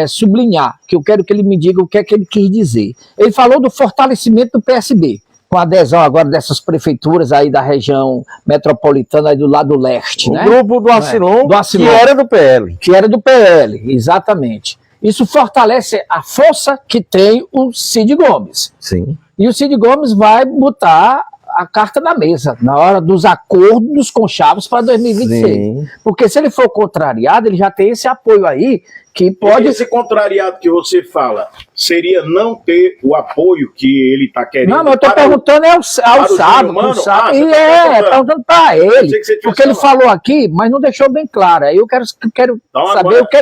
sublinhar, que eu quero que ele me diga o que é que ele quis dizer. Ele falou do fortalecimento do PSB, com a adesão agora dessas prefeituras aí da região metropolitana aí do lado leste, né?
O grupo do Acilon, que era do PL.
Que era do PL, exatamente. Isso fortalece a força que tem o Cid Gomes.
Sim.
E o Cid Gomes vai botar a carta na mesa na hora dos acordos com Chaves para 2026. Sim. Porque se ele for contrariado, ele já tem esse apoio aí que pode...
E esse contrariado que você fala seria não ter o apoio que ele está querendo?
Não, mas eu estou perguntando ao Sábio. Perguntando para ele. Porque ele falou aqui, mas não deixou bem claro. Aí eu quero então, saber o que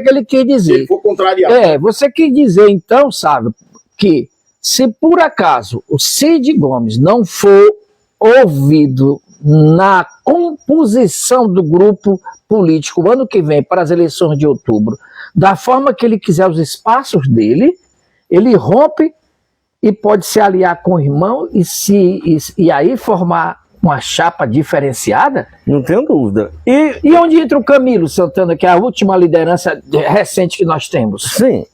ele quis dizer.
Se ele for contrariado.
Você quis dizer então, Sábio, que se por acaso o Cid Gomes não for ouvido na composição do grupo político ano que vem para as eleições de outubro, da forma que ele quiser os espaços dele, ele rompe e pode se aliar com o irmão e aí formar uma chapa diferenciada?
Não tenho dúvida.
E onde entra o Camilo Santana, que é a última liderança recente que nós temos?
Sim,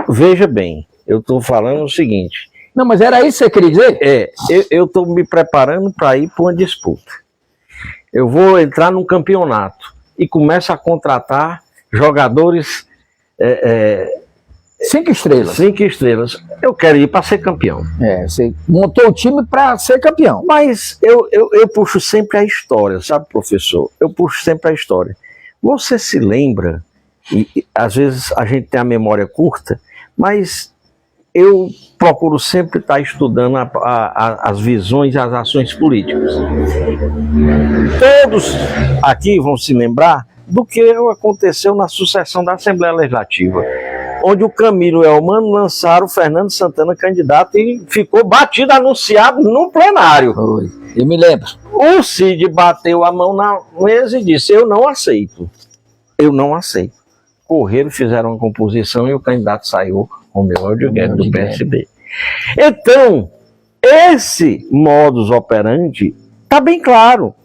veja bem. Eu estou falando o seguinte...
Não, mas era isso que você queria dizer?
Eu estou me preparando para ir para uma disputa. Eu vou entrar num campeonato e começo a contratar jogadores
5 estrelas.
5 estrelas. Eu quero ir para ser campeão.
Você montou o time para ser campeão.
Mas eu puxo sempre a história, sabe, professor? Eu puxo sempre a história. Você se lembra, e às vezes a gente tem a memória curta, mas eu procuro sempre estar estudando as visões e as ações políticas. Todos aqui vão se lembrar do que aconteceu na sucessão da Assembleia Legislativa, onde o Camilo e o Elmano lançaram o Fernando Santana candidato e ficou batido, anunciado no plenário.
Foi. Eu me lembro.
O Cid bateu a mão na mesa e disse: eu não aceito. Eu não aceito. Correram, fizeram uma composição e o candidato saiu, Romeu Guedes, do PSB. Então, esse modus operandi está bem claro.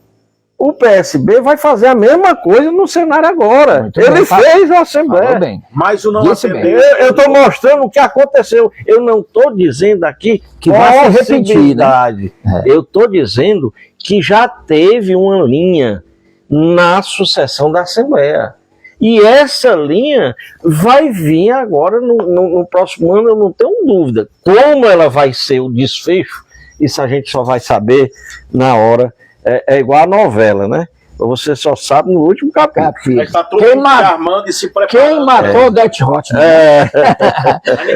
O PSB vai fazer a mesma coisa no cenário agora.
Muito
ele
bem,
fez a Assembleia.
Bem.
Mas o não
Disse
atender...
Eu estou mostrando o que aconteceu. Eu não estou dizendo aqui
que vai se repetir, né?
Eu estou dizendo que já teve uma linha na sucessão da Assembleia. E essa linha vai vir agora no próximo ano, eu não tenho dúvida. Como ela vai ser o desfecho, isso a gente só vai saber na hora. É igual a novela, né? Você só sabe no último capítulo.
Mas tá todo mundo armando e se preparando.
Quem matou o Det Hot?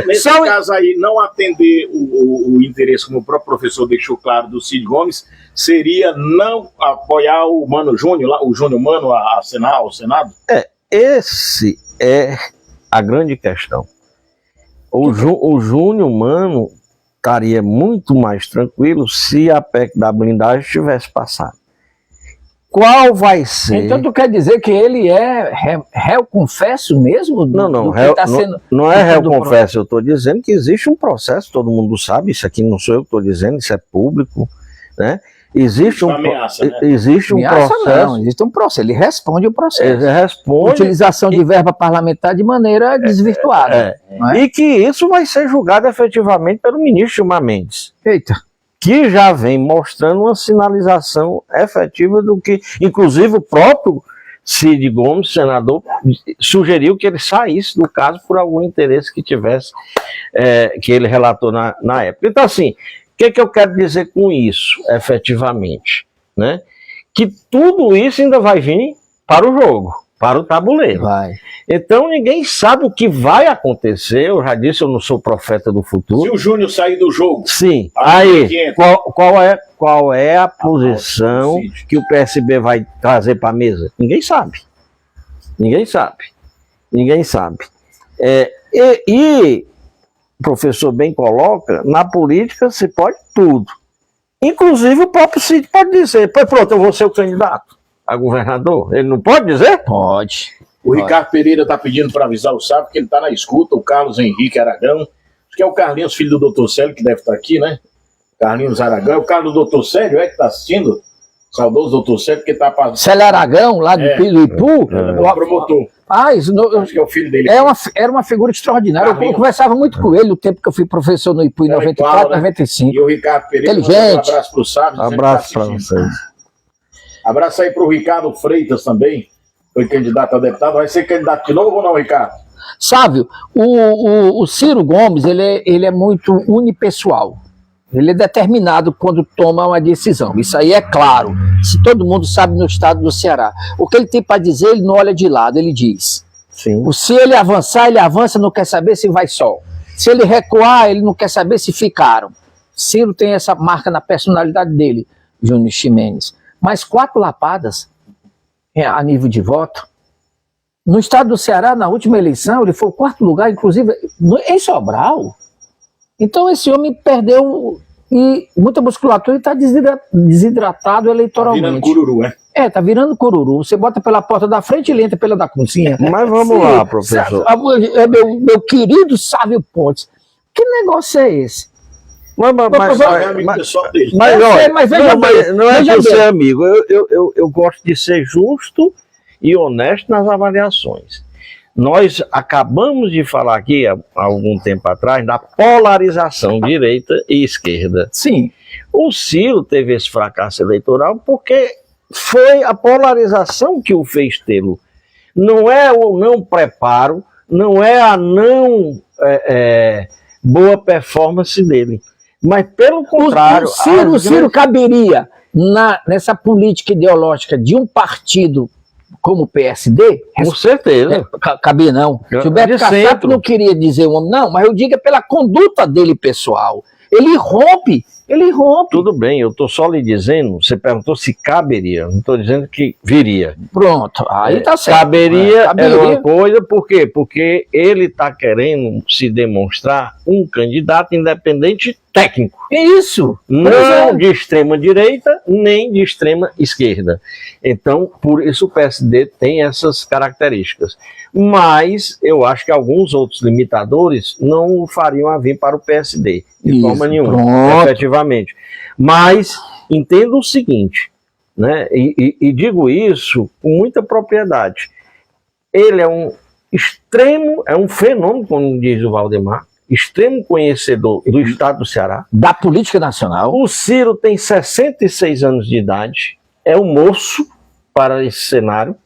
Nesse caso aí, não atender o interesse, como o próprio professor deixou claro, do Cid Gomes, seria não apoiar o Mano Júnior, o Júnior Mano, ao Senado?
Esse é a grande questão. O Júnior Mano estaria muito mais tranquilo se a PEC da blindagem tivesse passado. Qual vai ser?
Então tu quer dizer que ele é réu confesso mesmo?
Não é réu confesso, eu estou dizendo que existe um processo, todo mundo sabe, isso aqui não sou eu que estou dizendo, isso é público, né? Existe um processo.
Existe um processo, ele responde o processo.
Ele responde.
Utilização de verba parlamentar de maneira desvirtuada.
E que isso vai ser julgado efetivamente pelo ministro Gilmar Mendes.
Eita.
Que já vem mostrando uma sinalização efetiva do que, inclusive o próprio Cid Gomes, senador, sugeriu que ele saísse do caso por algum interesse que tivesse, que ele relatou na época. Então, assim, o que eu quero dizer com isso, efetivamente? Né? Que tudo isso ainda vai vir para o jogo, para o tabuleiro.
Vai.
Então ninguém sabe o que vai acontecer. Eu já disse, eu não sou profeta do futuro.
Se o Júnior sair do jogo...
Sim. Aí, qual é a posição que o PSB vai trazer para a mesa? Ninguém sabe. Ninguém sabe. Ninguém sabe. O professor bem coloca, na política se pode tudo. Inclusive o próprio Cid pode dizer: pois pronto, eu vou ser o candidato a governador. Ele não pode dizer?
Pode.
O Ricardo Pereira está pedindo para avisar o Sábio que ele está na escuta, o Carlos Henrique Aragão, acho que é o Carlinhos, filho do Dr. Célio, que deve estar aqui, né? Carlinhos Aragão, é o Carlos do Dr. Célio, que está assistindo? Saudoso Dr. Célio, que está passando.
Célio Aragão, lá do Ipu?
O promotor.
Acho que
é o filho dele.
Era uma figura extraordinária. Eu conversava muito com ele no tempo que eu fui professor no Ipu, em 94, 95.
E o Ricardo Pereira,
inteligente.
Um abraço para o Sábio.
Abraço para vocês.
Abraço aí para o Ricardo Freitas também, foi candidato a deputado. Vai ser candidato de novo ou não, Ricardo?
Sávio, o Ciro Gomes, ele é muito unipessoal. Ele é determinado quando toma uma decisão. Isso aí é claro. Se todo mundo sabe no estado do Ceará. O que ele tem para dizer, ele não olha de lado, ele diz.
Sim.
Se ele avançar, ele avança, não quer saber se vai só. Se ele recuar, ele não quer saber se ficaram. Ciro tem essa marca na personalidade dele, Júnior Ximenes. Mas 4 lapadas a nível de voto. No estado do Ceará, na última eleição, ele foi o 4º lugar, inclusive em Sobral. Então esse homem perdeu muita musculatura e está desidratado eleitoralmente.
Tá virando cururu, né?
Tá virando cururu. Você bota pela porta da frente e ele entra pela da cozinha.
Mas vamos lá, professor.
Meu querido Sávio Pontes, que negócio é esse?
Mas não é que você é amigo. Eu gosto de ser justo e honesto nas avaliações. Nós acabamos de falar aqui, há algum tempo atrás, da polarização direita e esquerda.
Sim.
O Ciro teve esse fracasso eleitoral porque foi a polarização que o fez tê-lo. Não é o não preparo, não é a não boa performance dele, mas pelo contrário...
O Ciro caberia nessa política ideológica de um partido como o PSD?
Com certeza.
Cabia não. Gilberto Kassab não queria dizer um homem, não, mas eu digo pela conduta dele pessoal. Ele rompe.
Tudo bem, eu estou só lhe dizendo, você perguntou se caberia, não estou dizendo que viria.
Pronto, aí tá certo.
Caberia é uma coisa, por quê? Porque ele está querendo se demonstrar um candidato independente técnico.
Isso.
Não de extrema direita, nem de extrema esquerda. Então, por isso o PSD tem essas características. Mas eu acho que alguns outros limitadores não o fariam a vir para o PSD, de forma nenhuma, efetivamente. Mas entendo o seguinte, né? E digo isso com muita propriedade. Ele é um fenômeno, como diz o Valdemar, extremo conhecedor do estado do Ceará.
Da política nacional.
O Ciro tem 66 anos de idade, é um moço para esse cenário.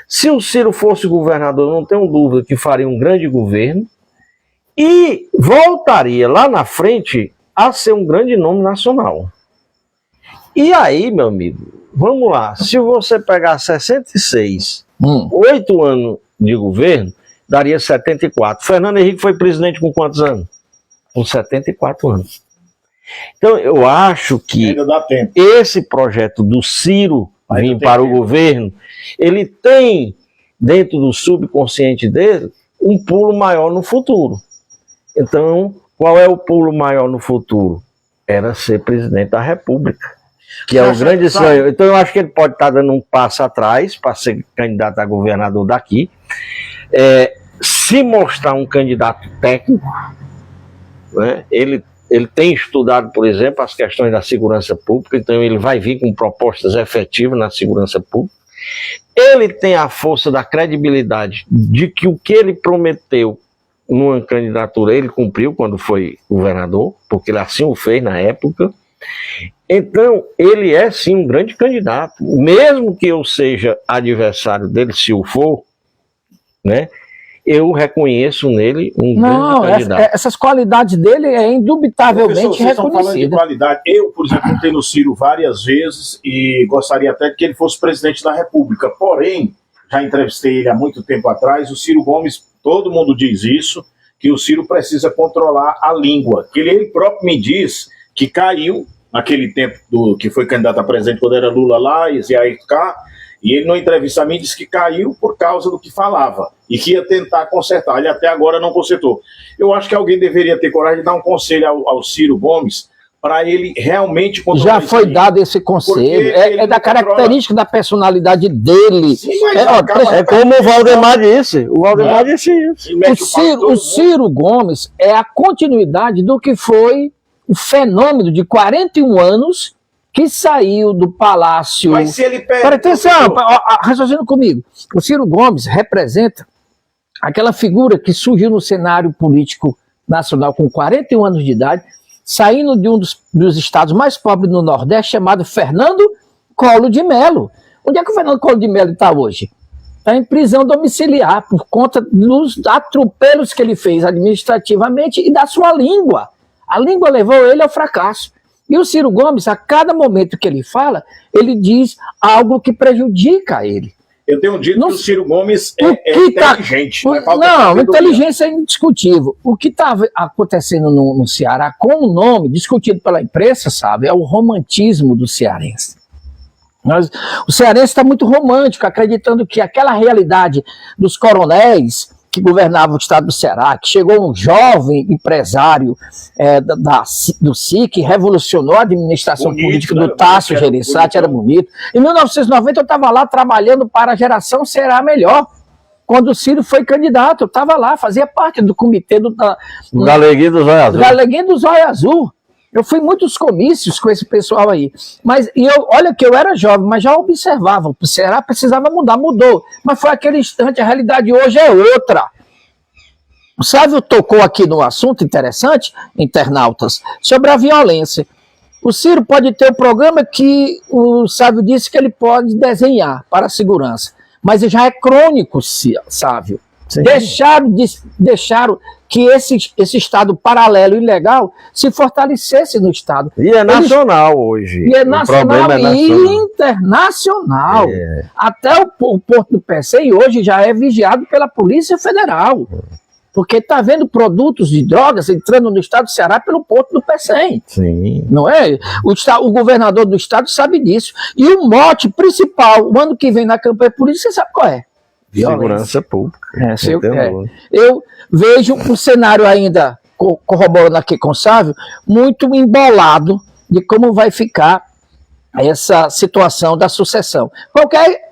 Se o Ciro fosse governador, não tenho dúvida que faria um grande governo e voltaria lá na frente a ser um grande nome nacional. E aí, meu amigo, vamos lá, se você pegar 66, 8 anos de governo, daria 74. Fernando Henrique foi presidente com quantos anos? Com 74 anos. Então, eu acho que esse projeto do Ciro vir para o governo, ele tem, dentro do subconsciente dele, um pulo maior no futuro. Então, qual é o pulo maior no futuro? Era ser presidente da República, que é o grande sonho. Então, eu acho que ele pode estar dando um passo atrás para ser candidato a governador daqui, se mostrar um candidato técnico, né? Ele tem estudado, por exemplo, as questões da segurança pública, então ele vai vir com propostas efetivas na segurança pública. Ele tem a força da credibilidade de que o que ele prometeu numa candidatura, ele cumpriu quando foi governador, porque ele assim o fez na época. Então, ele é sim um grande candidato, mesmo que eu seja adversário dele, se o for, né? Eu reconheço nele um grande candidato.
Essas qualidades dele é indubitavelmente reconhecida.
Estão falando de qualidade. Eu, por exemplo, votei no Ciro várias vezes e gostaria até que ele fosse presidente da República. Porém, já entrevistei ele há muito tempo atrás, o Ciro Gomes, todo mundo diz isso, que o Ciro precisa controlar a língua. Que ele próprio me diz que caiu naquele tempo que foi candidato a presidente quando era Lula lá e Zé cá. E ele, numa entrevista a mim, disse que caiu por causa do que falava e que ia tentar consertar. Ele até agora não consertou. Eu acho que alguém deveria ter coragem de dar um conselho ao Ciro Gomes para ele realmente controlar.
Já foi dado esse conselho. É da característica da personalidade dele.
Sim, é como o Valdemar disse. O Valdemar disse isso.
O Ciro Gomes é a continuidade do que foi o fenômeno de 41 anos que saiu do palácio...
Mas se ele perde...
Presta atenção, raciocina comigo. O Ciro Gomes representa aquela figura que surgiu no cenário político nacional com 41 anos de idade, saindo de um dos estados mais pobres do Nordeste, chamado Fernando Collor de Mello. Onde é que o Fernando Collor de Mello está hoje? Está em prisão domiciliar por conta dos atropelos que ele fez administrativamente e da sua língua. A língua levou ele ao fracasso. E o Ciro Gomes, a cada momento que ele fala, ele diz algo que prejudica ele.
Eu tenho dito que o Ciro Gomes é inteligente.
Não, inteligência é indiscutível. O que está acontecendo no Ceará, com o nome, discutido pela imprensa, sabe, é o romantismo do cearense. O cearense está muito romântico, acreditando que aquela realidade dos coronéis que governava o estado do Ceará, que chegou um jovem empresário do SIC, revolucionou a administração política do Tássio Gereissati, era bonito. Em 1990 eu estava lá trabalhando para a geração Ceará Melhor. Quando o Ciro foi candidato, eu estava lá, fazia parte do comitê do
Galeguinho do Zóio Azul.
Galeguinho do Zóio Azul. Eu fui em muitos comícios com esse pessoal aí. Mas olha que eu era jovem, mas já observava. O Ceará precisava mudar, mudou. Mas foi aquele instante, a realidade hoje é outra. O Sávio tocou aqui num assunto interessante, internautas, sobre a violência. O Ciro pode ter um programa que o Sávio disse que ele pode desenhar para a segurança. Mas já é crônico, Sávio.
Sim.
Deixaram que esse Estado paralelo e ilegal se fortalecesse no Estado.
E é nacional hoje.
E é
O
nacional
problema é
e
nacional.
internacional.
É.
Até o Porto do Pecém hoje já é vigiado pela Polícia Federal. Porque está vendo produtos de drogas entrando no estado do Ceará pelo Porto do Pecém.
Sim.
Não é? O governador do estado sabe disso. E o mote principal, o ano que vem na campanha política, você sabe qual é?
Segurança pública.
Eu vejo um cenário ainda, corroborando aqui com o Sávio, muito embolado de como vai ficar essa situação da sucessão. Qualquer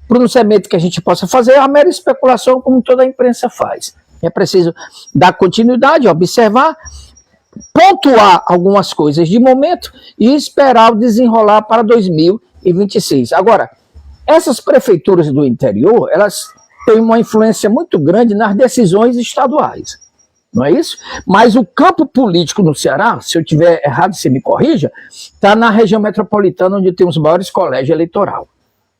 pronunciamento que a gente possa fazer é uma mera especulação, como toda a imprensa faz. É preciso dar continuidade, observar, pontuar algumas coisas de momento e esperar o desenrolar para 2026. Agora, essas prefeituras do interior, elas têm uma influência muito grande nas decisões estaduais, não é isso? Mas o campo político no Ceará, se eu estiver errado, você me corrija, está na região metropolitana, onde tem os maiores colégios eleitorais.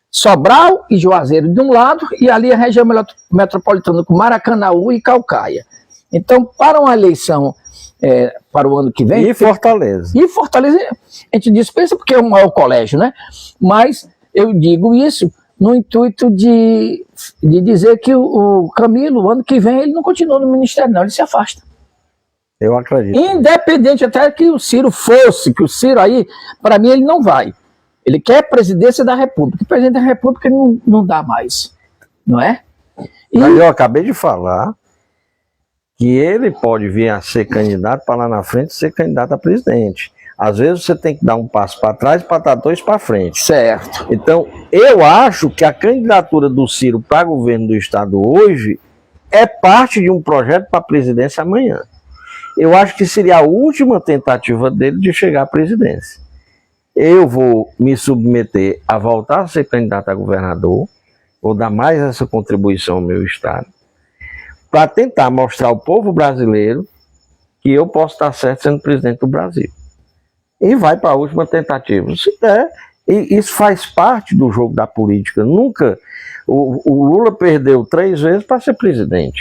Sobral e Juazeiro de um lado, e ali a região metropolitana com Maracanaú e Caucaia. Então, para uma eleição para o ano que vem...
E Fortaleza.
E Fortaleza, a gente dispensa porque é o maior colégio, né? Mas eu digo isso no intuito de dizer que o Camilo, o ano que vem, ele não continua no ministério, não, ele se afasta.
Eu acredito.
Independente até que o Ciro fosse, que o Ciro aí, para mim, ele não vai. Ele quer a presidência da República. O presidente da República não dá mais, não é?
Mas eu acabei de falar que ele pode vir a ser candidato para lá na frente ser candidato a presidente. Às vezes você tem que dar um passo para trás para dar dois para frente.
Certo.
Então, eu acho que a candidatura do Ciro para governo do estado hoje é parte de um projeto para a presidência amanhã. Eu acho que seria a última tentativa dele de chegar à presidência. Eu vou me submeter a voltar a ser candidato a governador, vou dar mais essa contribuição ao meu estado, para tentar mostrar ao povo brasileiro que eu posso estar certo sendo presidente do Brasil. E vai para a última tentativa. Se der, isso faz parte do jogo da política. Nunca. O Lula perdeu 3 vezes para ser presidente.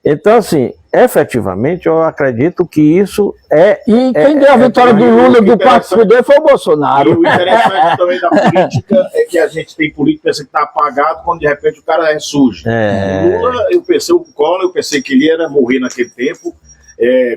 Então, assim, efetivamente, eu acredito que isso é...
E quem deu a vitória do Lula do quarto poder foi o Bolsonaro.
E o interessante também da política é que a gente tem político que está apagado quando de repente o cara ressurge. O Lula, eu pensei, o Collor, eu pensei que ele ia morrer naquele tempo,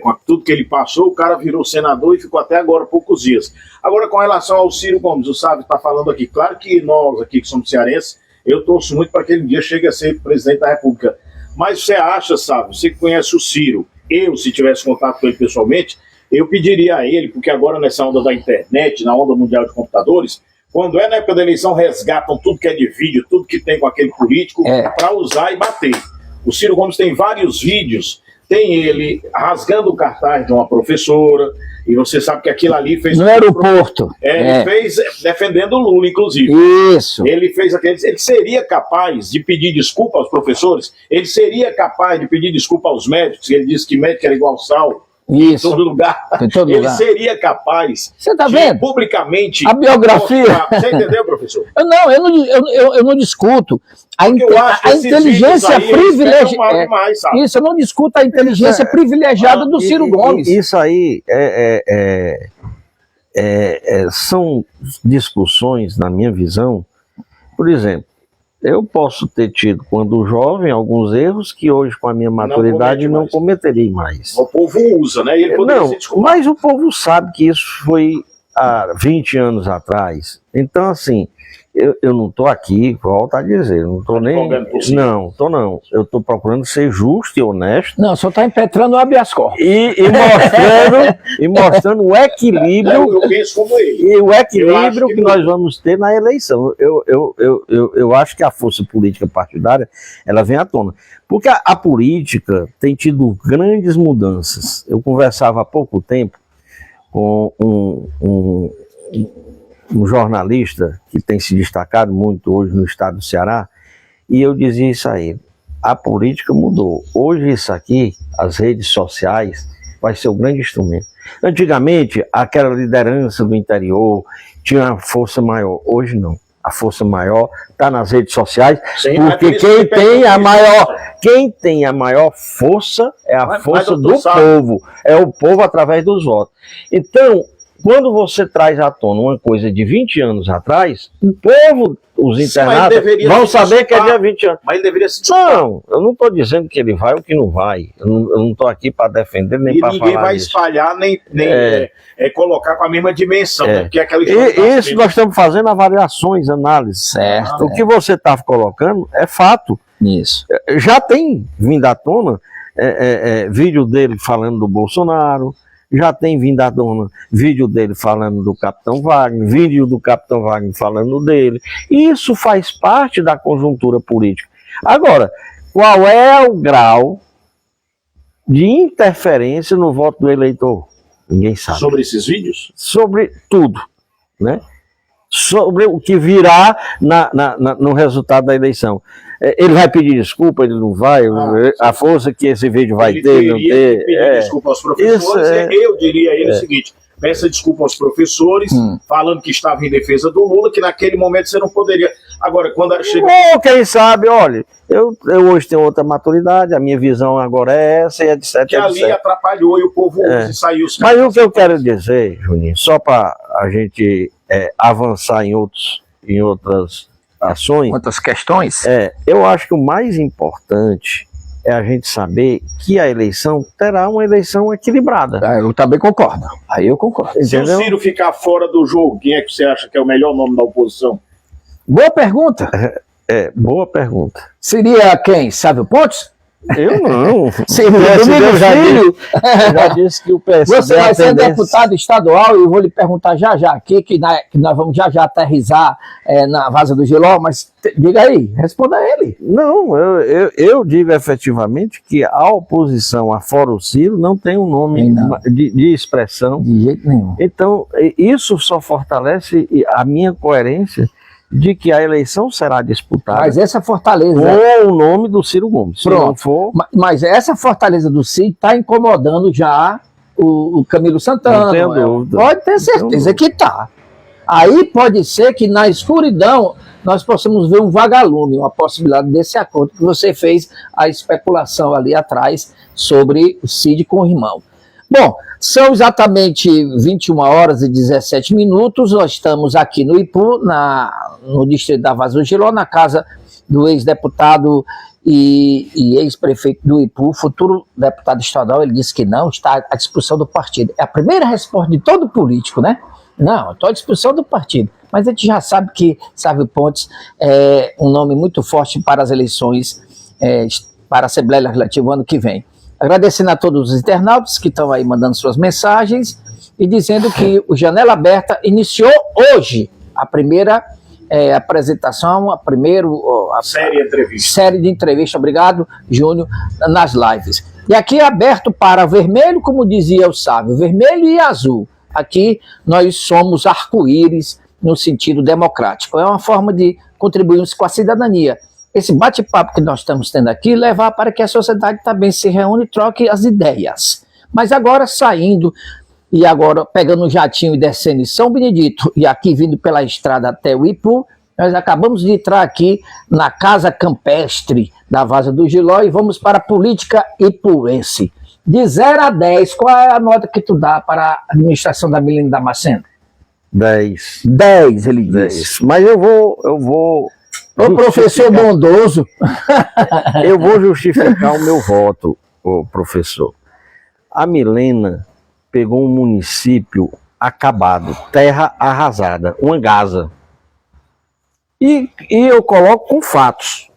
com tudo que ele passou, o cara virou senador e ficou até agora poucos dias. Agora, com relação ao Ciro Gomes, o Sávio está falando aqui, claro que nós aqui que somos cearenses, eu torço muito para que ele um dia chegue a ser presidente da República. Mas você acha, Sávio, você que conhece o Ciro, se tivesse contato com ele pessoalmente, eu pediria a ele, porque agora nessa onda da internet, na onda mundial de computadores, quando é na época da eleição, resgatam tudo que é de vídeo, tudo que tem com aquele político, para usar e bater. O Ciro Gomes tem vários vídeos, tem ele rasgando o cartaz de uma professora, e você sabe que aquilo ali fez...
No aeroporto.
Ele fez defendendo o Lula, inclusive.
Isso.
Ele fez aquele... Ele seria capaz de pedir desculpa aos professores? Ele seria capaz de pedir desculpa aos médicos? Ele disse que médico era igual sal.
Isso.
Em todo lugar.
Em todo
ele
lugar.
seria capaz
Você tá vendo?
Publicamente...
A biografia.
Mostrar. Você entendeu, professor?
Eu não discuto. A inteligência privilegiada. Isso, eu não discuto a inteligência privilegiada do Ciro Gomes.
Isso aí são discussões, na minha visão. Por exemplo, eu posso ter tido, quando jovem, alguns erros que hoje, com a minha maturidade, não cometerei mais.
O povo usa, né? E ele poderia se desculpar.
Mas o povo sabe que isso foi há 20 anos atrás. Então, assim, eu não estou aqui, volto a dizer, não estou nem... Não, estou não. Eu estou procurando ser justo e honesto.
Não, só está impetrando o habeas corpus.
E mostrando o equilíbrio...
Eu penso como ele.
E o equilíbrio que nós vamos ter na eleição. Eu acho que a força política partidária, ela vem à tona. Porque a política tem tido grandes mudanças. Eu conversava há pouco tempo com um jornalista que tem se destacado muito hoje no estado do Ceará, e eu dizia isso a ele: a política mudou. Hoje isso aqui, as redes sociais, vai ser o grande instrumento. Antigamente, aquela liderança do interior tinha uma força maior. Hoje não. a força maior está nas redes sociais,
Sim,
porque quem tem a maior força é a força do povo, é o povo através dos votos. Então, quando você traz à tona uma coisa de 20 anos atrás, o povo, os internados, vão saber que é de 20 anos.
Mas ele deveria se
Não, eu não estou dizendo que ele vai ou que não vai. Eu não estou aqui para defender nem para falar.
E ninguém vai espalhar, nem colocar com a mesma dimensão. Né? Porque aquela
isso nós estamos fazendo avaliações, análises.
Certo.
O que você está colocando é fato.
Isso.
Já tem vindo à tona vídeo dele falando do Bolsonaro, já tem vindo à tona vídeo dele falando do Capitão Wagner, vídeo do Capitão Wagner falando dele. Isso faz parte da conjuntura política. Agora, qual é o grau de interferência no voto do eleitor? Ninguém sabe.
Sobre esses vídeos?
Sobre tudo, né? Sobre o que virá no resultado da eleição. Ele vai pedir desculpa, ele não vai, a força que esse vídeo vai ter, não ter.
Pedir desculpa aos professores, eu diria a ele o seguinte: peça desculpa aos professores, falando que estava em defesa do Lula, que naquele momento você não poderia. Agora, quando chega.
Ou quem sabe, olha, eu hoje tenho outra maturidade, a minha visão agora é essa, e etc.
Que ali atrapalhou e o povo saiu.
Mas o que eu quero dizer, Juninho, só para a gente avançar em outras ações.
Quantas questões?
Eu acho que o mais importante é a gente saber que a eleição terá uma eleição equilibrada.
Eu também concordo. Aí eu concordo.
Se o Ciro ficar fora do jogo, quem é que você acha que é o melhor nome da oposição?
Boa pergunta.
Boa pergunta.
Seria quem? Sávio Pontes?
Eu não.
Seria Domingos Filho?
Já disse que o PSD...
Você vai ser deputado estadual e eu vou lhe perguntar já aqui, que nós vamos já aterrissar na Vaza do Giló, mas diga aí, responda a ele.
Não, eu digo efetivamente que a oposição a fora o Ciro não tem um nome de expressão.
De jeito nenhum.
Então, isso só fortalece a minha coerência de que a eleição será disputada.
Mas essa fortaleza...
com o nome do Ciro Gomes.
Se não for... Mas essa fortaleza do Ciro está incomodando já o Camilo Santana.
Não tenho dúvida.
Pode ter certeza que está. Aí pode ser que na escuridão nós possamos ver um vagalume, uma possibilidade desse acordo que você fez a especulação ali atrás sobre o Cid com o irmão. Bom, são exatamente 21 horas e 17 minutos, nós estamos aqui no Ipu, no distrito da Vaza do Giló, na casa do ex-deputado e ex-prefeito do Ipu, futuro deputado estadual. Ele disse que não, está à disposição do partido. É a primeira resposta de todo político, né? Não, estou à disposição do partido. Mas a gente já sabe que Sávio Pontes é um nome muito forte para as eleições, para a Assembleia Legislativa ano que vem. Agradecendo a todos os internautas que estão aí mandando suas mensagens e dizendo que o Janela Aberta iniciou hoje a primeira apresentação, a série de entrevistas. Obrigado, Júnior, nas lives. E aqui é aberto para vermelho, como dizia o Sávio, vermelho e azul. Aqui nós somos arco-íris no sentido democrático. É uma forma de contribuirmos com a cidadania. Esse bate-papo que nós estamos tendo aqui levar para que a sociedade também se reúne e troque as ideias. Mas agora saindo e agora pegando um jatinho e descendo em São Benedito e aqui vindo pela estrada até o Ipu, nós acabamos de entrar aqui na Casa Campestre da Vaza do Giló e vamos para a política ipuense. De 0 a 10, qual é a nota que tu dá para a administração da Milene Damasceno?
10.
10, ele disse.
Mas eu vou
Ô professor bondoso.
Eu vou justificar o meu voto, professor. A Milena pegou um município acabado, terra arrasada, uma Gaza. E eu coloco com fatos.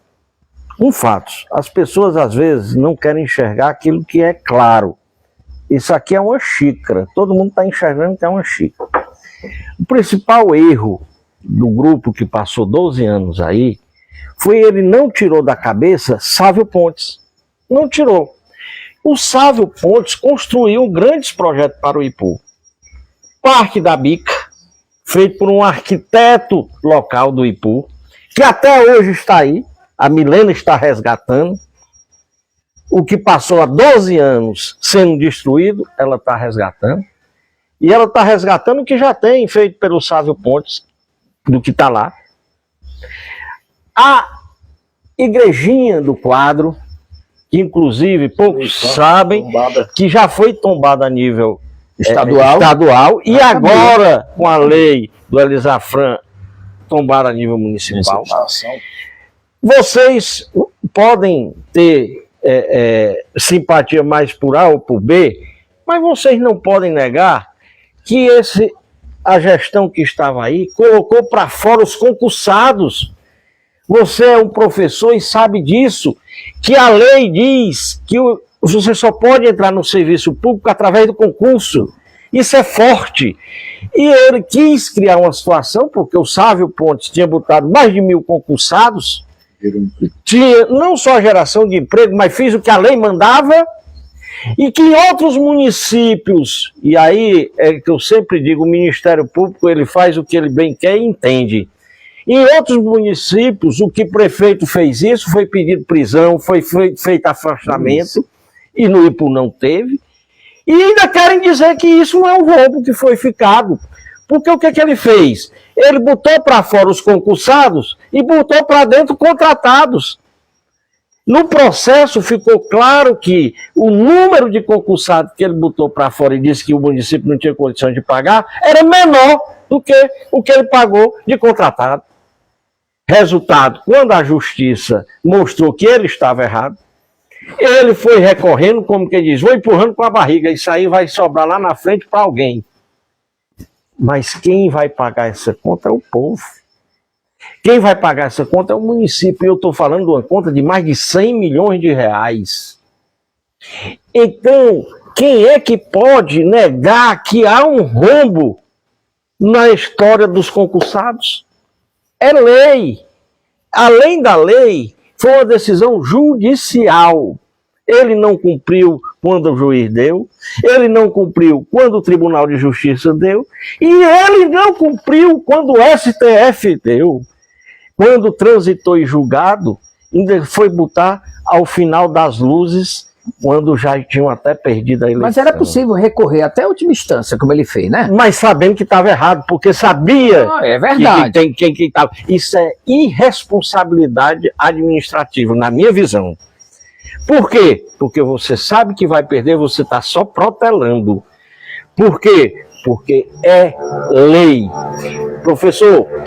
Com fatos. As pessoas às vezes não querem enxergar aquilo que é claro. Isso aqui é uma xícara. Todo mundo está enxergando que é uma xícara. O principal erro do grupo que passou 12 anos aí, foi ele não tirou da cabeça Sávio Pontes. Não tirou. O Sávio Pontes construiu grandes projetos para o Ipu. Parque da Bica, feito por um arquiteto local do Ipu, que até hoje está aí, a Milena está resgatando. O que passou há 12 anos sendo destruído, ela está resgatando. E ela está resgatando o que já tem feito pelo Sávio Pontes, do que está lá. A igrejinha do Quadro, que inclusive poucos sabem, que já foi tombada a nível estadual e agora, com a lei do Elisafran, tombar a nível municipal. Vocês podem ter simpatia mais por A ou por B, mas vocês não podem negar que a gestão que estava aí colocou para fora os concursados. Você é um professor e sabe disso, que a lei diz que você só pode entrar no serviço público através do concurso. Isso é forte. E ele quis criar uma situação, porque o Sávio Pontes tinha botado mais de 1.000 concursados, tinha não só a geração de emprego, mas fez o que a lei mandava, e que em outros municípios, e aí é que eu sempre digo, o Ministério Público ele faz o que ele bem quer e entende. Em outros municípios, o que o prefeito fez isso, foi pedido prisão, foi feito afastamento, e no Ipu não teve. E ainda querem dizer que isso não é um roubo que foi ficado. Porque o que ele fez? Ele botou para fora os concursados e botou para dentro contratados. No processo ficou claro que o número de concursados que ele botou para fora e disse que o município não tinha condição de pagar era menor do que o que ele pagou de contratado. Resultado, quando a justiça mostrou que ele estava errado, ele foi recorrendo, como quem diz, vou empurrando com a barriga, isso aí vai sobrar lá na frente para alguém. Mas quem vai pagar essa conta é o povo. Quem vai pagar essa conta é o município. E eu estou falando de uma conta de mais de 100 milhões de reais. Então, quem é que pode negar que há um rombo na história dos concursados? É lei. Além da lei, foi uma decisão judicial. Ele não cumpriu quando o juiz deu, ele não cumpriu quando o Tribunal de Justiça deu, e ele não cumpriu quando o STF deu. Quando transitou em julgado, ainda foi botar ao final das luzes, quando já tinham até perdido a eleição.
Mas era possível recorrer até a última instância, como ele fez, né?
Mas sabendo que estava errado, porque sabia
é verdade.
quem estava. Isso é irresponsabilidade administrativa, na minha visão. Por quê? Porque você sabe que vai perder, você está só protelando. Por quê? Porque é lei. Professor,